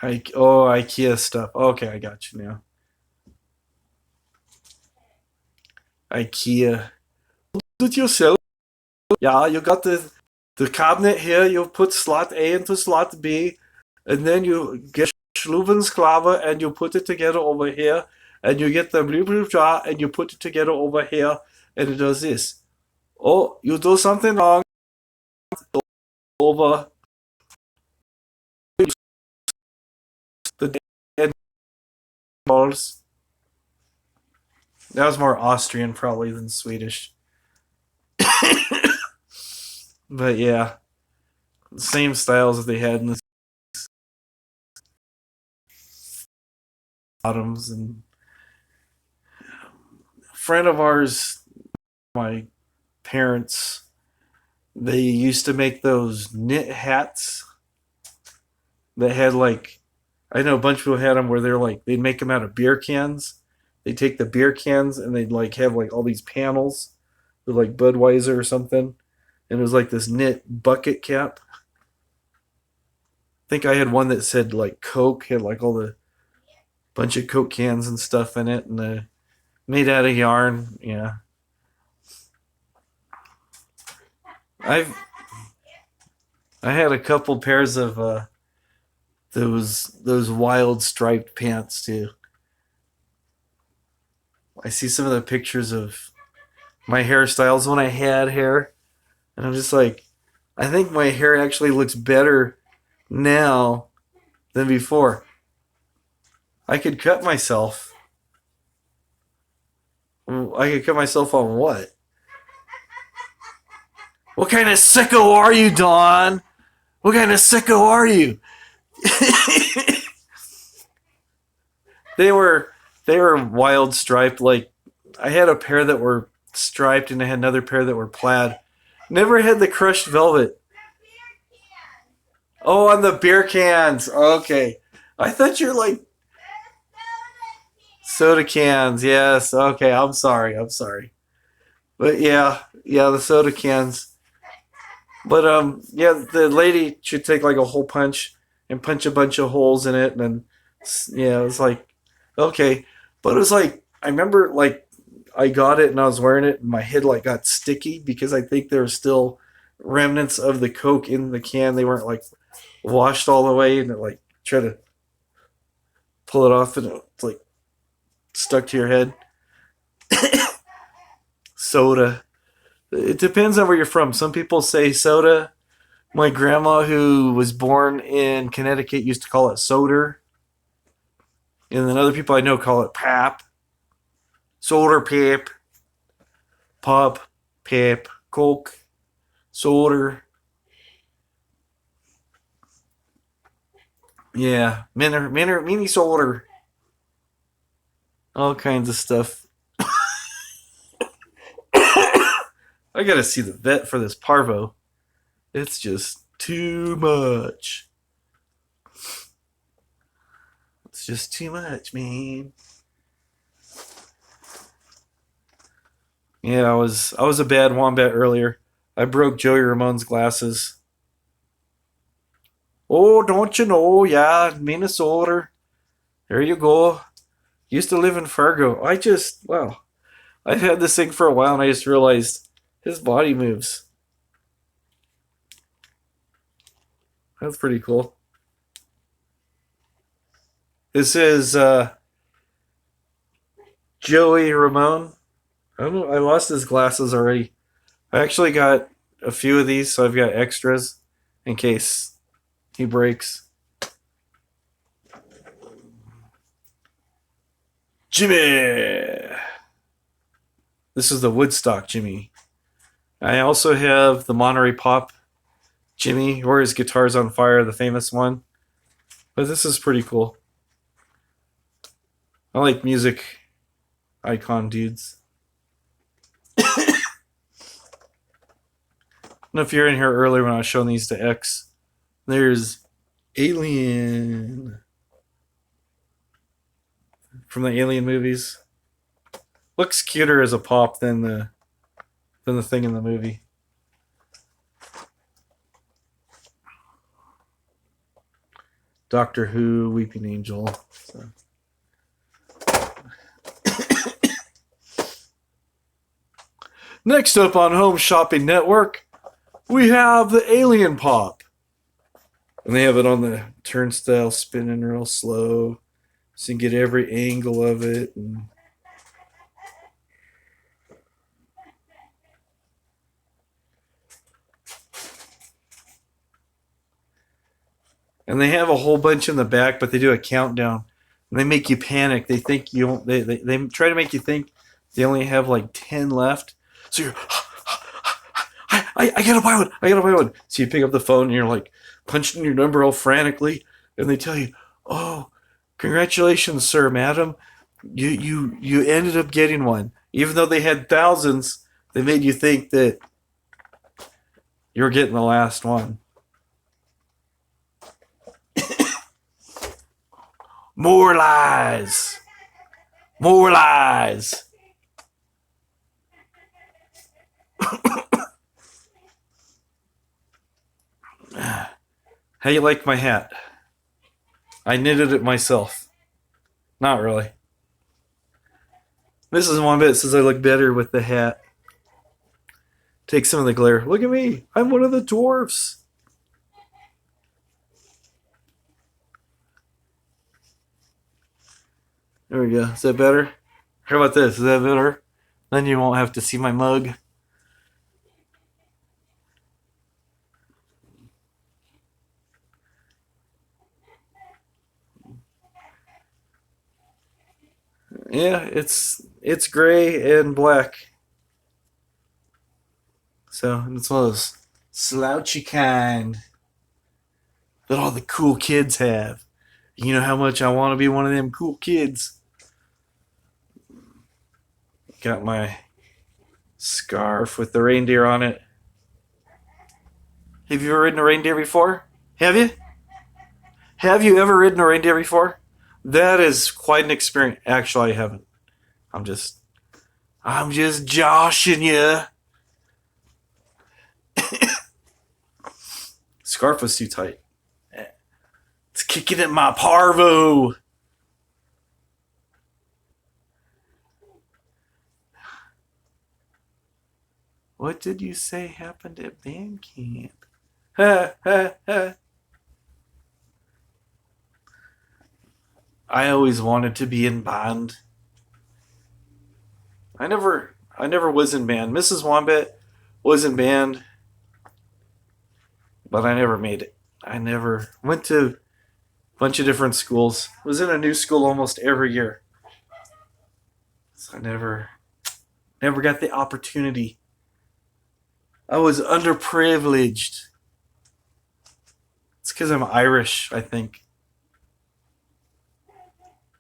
IKEA stuff. Okay, I got you now. IKEA. Do it yourself. Yeah, you got the cabinet here. You put slot A into slot B, and then you get Schlubensklavе and you put it together over here, and you get the blue blue jar and you put it together over here, and it does this. Oh, you do something wrong. Over the dead balls. That was more Austrian probably than Swedish. But yeah, same styles that they had in the bottoms. And a friend of ours, my parents, they used to make those knit hats that had like, I know a bunch of people had them where they're like, they'd make them out of beer cans. They take the beer cans and they'd like have like all these panels with like Budweiser or something, and it was like this knit bucket cap. think I had one that said like Coke, had like all the bunch of Coke cans and stuff in it, and made out of yarn. Yeah, I've I had a couple pairs of those wild striped pants too. I see some of the pictures of my hairstyles when I had hair, and I'm just like, I think my hair actually looks better now than before. I could cut myself. I could cut myself on what? What kind of sicko are you, Dawn? What kind of sicko are you? they were they were wild striped. Like I had a pair that were striped, and I had another pair that were plaid. Never had the crushed velvet. Oh, on the beer cans. Okay, I thought you're like soda cans. Yes. Okay. I'm sorry. I'm sorry. But yeah, the soda cans. But yeah, the lady should take like a hole punch and punch a bunch of holes in it, and then yeah, it was like okay, but it was like I remember like I got it and I was wearing it, and my head like got sticky because I think there were still remnants of the Coke in the can. They weren't like washed all the way, and it like try to pull it off, and it's like stuck to your head. Soda. It depends on where you're from. Some people say soda. My grandma, who was born in Connecticut, used to call it soda. And then other people I know call it pap. Soda pap. Pop. Pap. Coke. Soda. Yeah. Mini soda. All kinds of stuff. I gotta see the vet for this parvo. It's just too much. It's just too much, man. Yeah, I was a bad wombat earlier. I broke Joey Ramone's glasses. Oh, don't you know? Yeah, Minnesota. There you go. Used to live in Fargo. I've had this thing for a while, and I just realized his body moves. That's pretty cool. This is Joey Ramone. I don't know. I lost his glasses already. I actually got a few of these, so I've got extras in case he breaks. Jimmy! This is the Woodstock Jimmy. I also have the Monterey Pop Jimmy, where his guitar's on fire, the famous one. But this is pretty cool. I like music icon dudes. I don't know if you're in here earlier when I was showing these to X. There's Alien from the Alien movies. Looks cuter as a pop than the thing in the movie. Doctor Who, Weeping Angel. So. Next up on Home Shopping Network, we have the Alien Pop. And they have it on the turnstile spinning real slow. So you can get every angle of it. And they have a whole bunch in the back, but they do a countdown. And they make you panic. They think you don't, they try to make you think they only have like 10 left. So you're, I gotta buy one. I gotta buy one. So you pick up the phone and you're like punching your number all frantically, and they tell you, "Oh, congratulations, sir, madam. You ended up getting one." Even though they had thousands, they made you think that you're getting the last one. More lies. More lies. How you like my hat? I knitted it myself. Not really. Mrs. Wombat says I look better with the hat. Take some of the glare. Look at me. I'm one of the dwarfs. There we go. Is that better? How about this? Is that better? Then you won't have to see my mug. Yeah, it's gray and black. So it's one of those slouchy kind that all the cool kids have. You know how much I want to be one of them cool kids. Got my scarf with the reindeer on it. Have you ever ridden a reindeer before? Have you? Have you ever ridden a reindeer before? That is quite an experience. Actually, I haven't. I'm just joshing you. Scarf was too tight. It's kicking at my parvo. What did you say happened at band camp? Ha ha ha. I always wanted to be in band. I never was in band. Mrs. Wombat was in band, but I never made it. I never went to a bunch of different schools. Was in a new school almost every year. So I never got the opportunity. I was underprivileged. It's because I'm Irish, I think.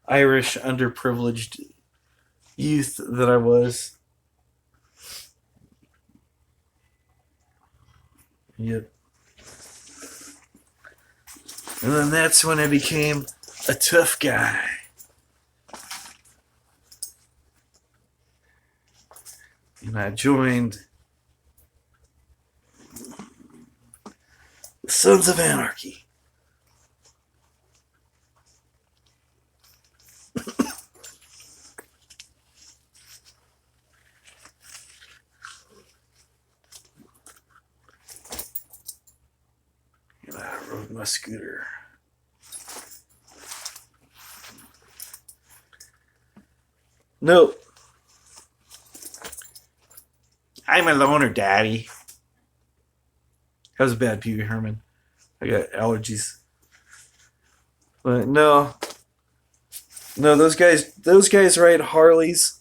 Irish underprivileged youth that I was. Yep. And then that's when I became a tough guy. And I joined the Sons of Anarchy. And I rode my scooter. Nope. I'm a loner, Daddy. That was a bad Pee Wee Herman. I got allergies. But no, those guys ride Harleys.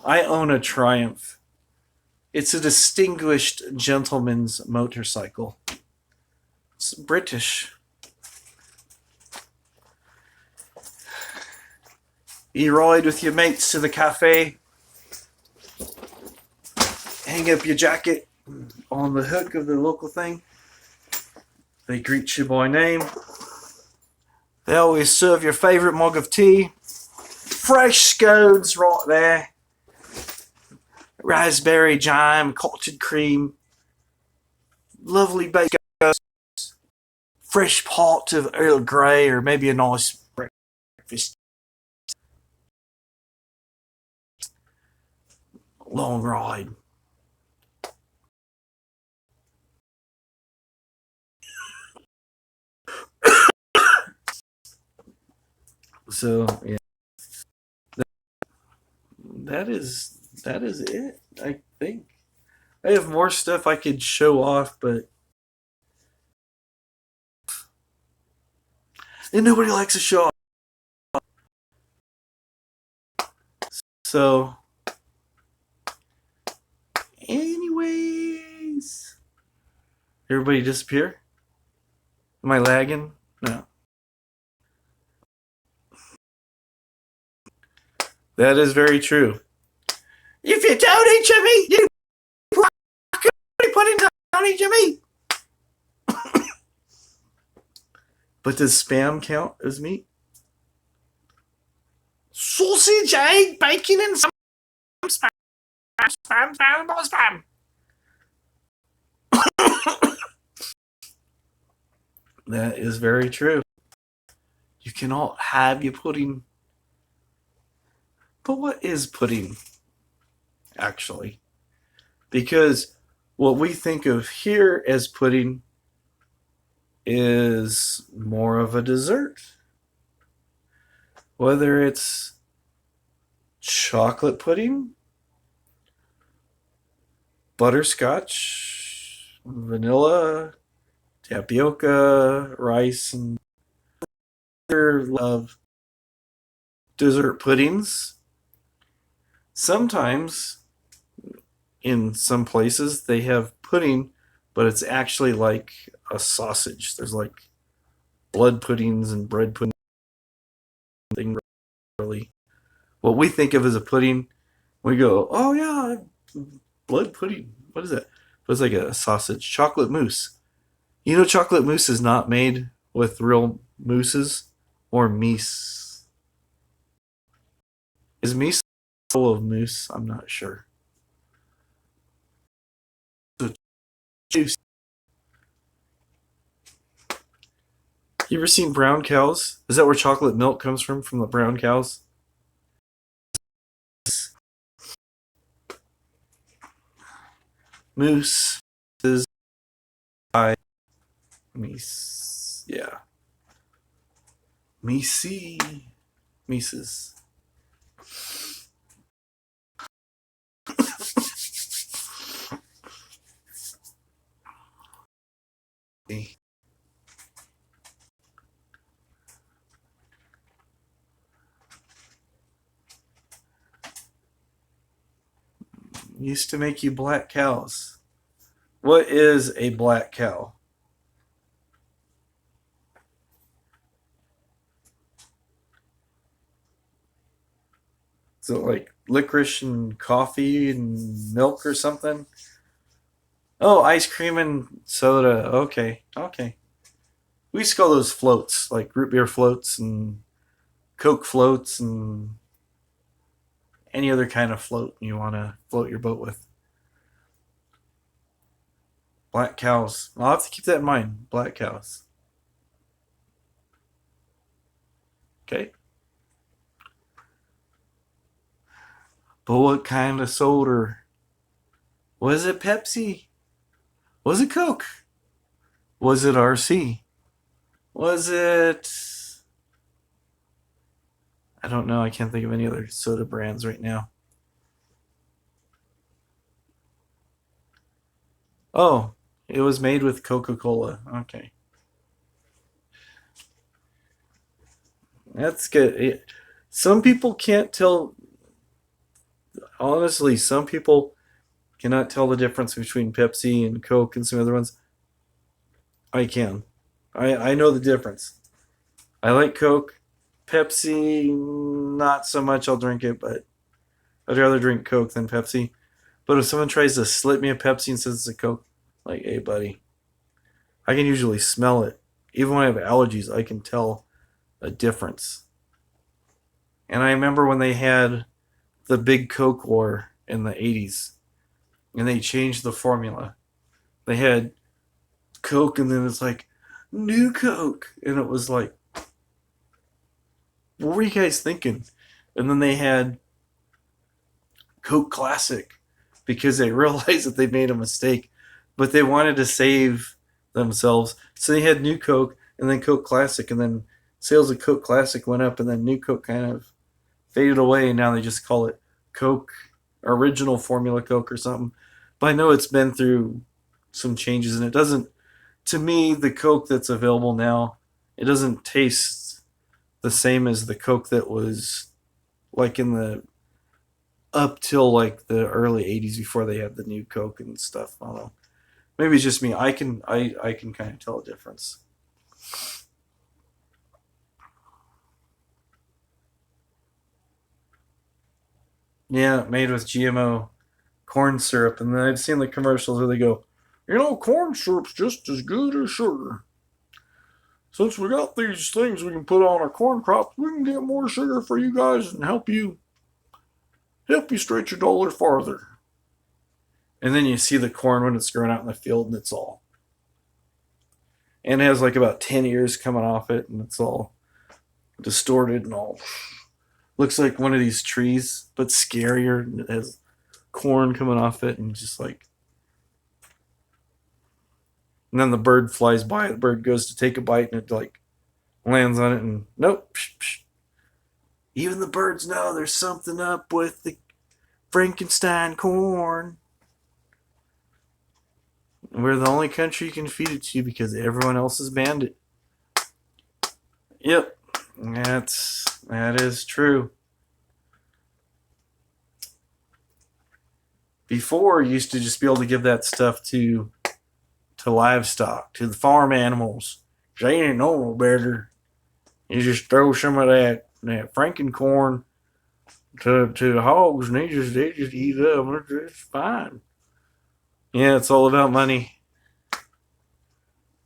I own a Triumph. It's a distinguished gentleman's motorcycle. It's British. You ride with your mates to the cafe. Hang up your jacket on the hook of the local thing. They greet you by name. They always serve your favorite mug of tea. Fresh scones right there. Raspberry jam, cultured cream. Lovely bacon. Fresh pot of Earl Grey or maybe a nice breakfast. Long ride. So yeah, that is it. I think I have more stuff I could show off, but and nobody likes a show off. So, anyways, everybody disappear. Am I lagging? No. That is very true. If you don't eat your meat, you put it down, eat your meat. But does spam count as meat? Sausage, egg, bacon, and some spam. That is very true. You can all have your pudding. But what is pudding, actually? Because what we think of here as pudding is more of a dessert. Whether it's chocolate pudding, butterscotch, vanilla, tapioca, rice, and other love dessert puddings. Sometimes, in some places, they have pudding, but it's actually like a sausage. There's like blood puddings and bread pudding. Really, what we think of as a pudding, we go, "Oh yeah, blood pudding. What is that?" But it's like a sausage, chocolate mousse. You know, chocolate mousse is not made with real mousses or meese. Is meese full of mousse? I'm not sure. Juice. You ever seen brown cows? Is that where chocolate milk comes from the brown cows? Moose is I meese. Yeah. Meesey. Mises. Used to make you black cows. What is a black cow? Is it like licorice and coffee and milk or something? Oh, ice cream and soda. Okay, okay. We used to call those floats, like root beer floats and Coke floats and any other kind of float you want to float your boat with. Black cows. I'll have to keep that in mind. Black cows. Okay. But what kind of soda? Was it Pepsi? Was it Coke? Was it RC? Was it. I don't know. I can't think of any other soda brands right now. Oh, it was made with Coca Cola. Okay. That's good. Some people can't tell. Honestly, some people cannot tell the difference between Pepsi and Coke and some other ones. I can. I know the difference. I like Coke. Pepsi, not so much. I'll drink it, but I'd rather drink Coke than Pepsi. But if someone tries to slip me a Pepsi and says it's a Coke, like, hey, buddy, I can usually smell it. Even when I have allergies, I can tell a difference. And I remember when they had the big Coke war in the 80s and they changed the formula. They had Coke and then it's like, new Coke. And it was like, what were you guys thinking? And then they had Coke Classic because they realized that they made a mistake, but they wanted to save themselves. So they had New Coke and then Coke Classic, and then sales of Coke Classic went up, and then New Coke kind of faded away, and now they just call it Coke Original Formula Coke or something. But I know it's been through some changes, and it doesn't. To me, the Coke that's available now, it doesn't taste the same as the Coke that was like in the up till like the early 80s before they had the new Coke and stuff. I don't know. Maybe it's just me. I can kind of tell a difference. Yeah, made with GMO corn syrup, and then I've seen the commercials where they go, corn syrup's just as good as sugar. Since we got these things we can put on our corn crops, we can get more sugar for you guys and help you stretch your dollar farther. And then you see the corn when it's growing out in the field, and it's all and it has like about 10 ears coming off it, and it's all distorted and all looks like one of these trees, but scarier. It has corn coming off it, and just like, and then the bird flies by. The bird goes to take a bite, and it like lands on it, and nope. Psh, psh. Even the birds know there's something up with the Frankenstein corn. We're the only country you can feed it to because everyone else has banned it. Yep, that is true. Before, you used to just be able to give that stuff to livestock, to the farm animals. They ain't no better. You just throw some of that Frankencorn to the hogs, and they just eat it up. It's fine. Yeah, it's all about money.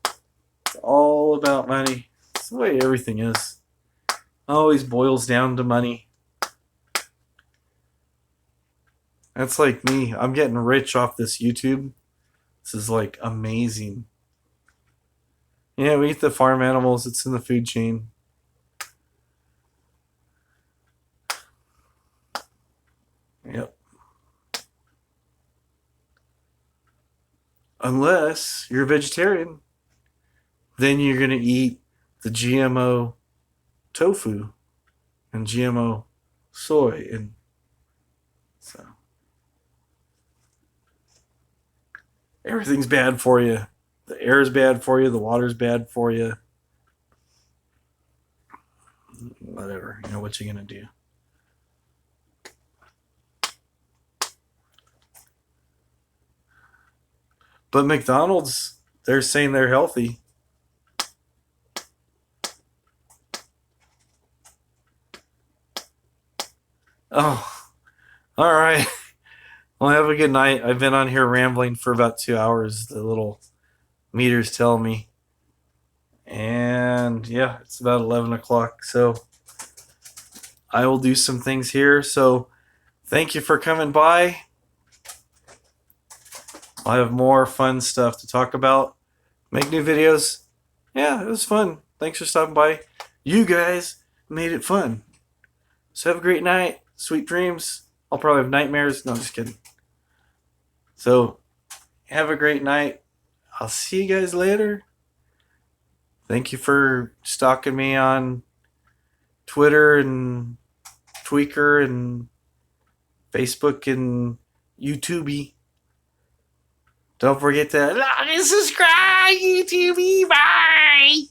It's all about money. It's the way everything is. It always boils down to money. That's like me. I'm getting rich off this YouTube. This is like amazing. Yeah, we eat the farm animals. It's in the food chain. Yep. Unless you're a vegetarian, then you're going to eat the GMO tofu and GMO soy, and so everything's bad for you. The air is bad for you. The water's bad for you. Whatever. You know what you're going to do. But McDonald's, they're saying they're healthy. Oh, all right. Well, have a good night. I've been on here rambling for about 2 hours. The little meters tell me. And yeah, it's about 11 o'clock. So I will do some things here. So thank you for coming by. I'll have more fun stuff to talk about. Make new videos. Yeah, it was fun. Thanks for stopping by. You guys made it fun. So have a great night. Sweet dreams. I'll probably have nightmares. No, I'm just kidding. So have a great night. I'll see you guys later. Thank you for stalking me on Twitter and Tweaker and Facebook and YouTube. Don't forget to like and subscribe, YouTube. Bye.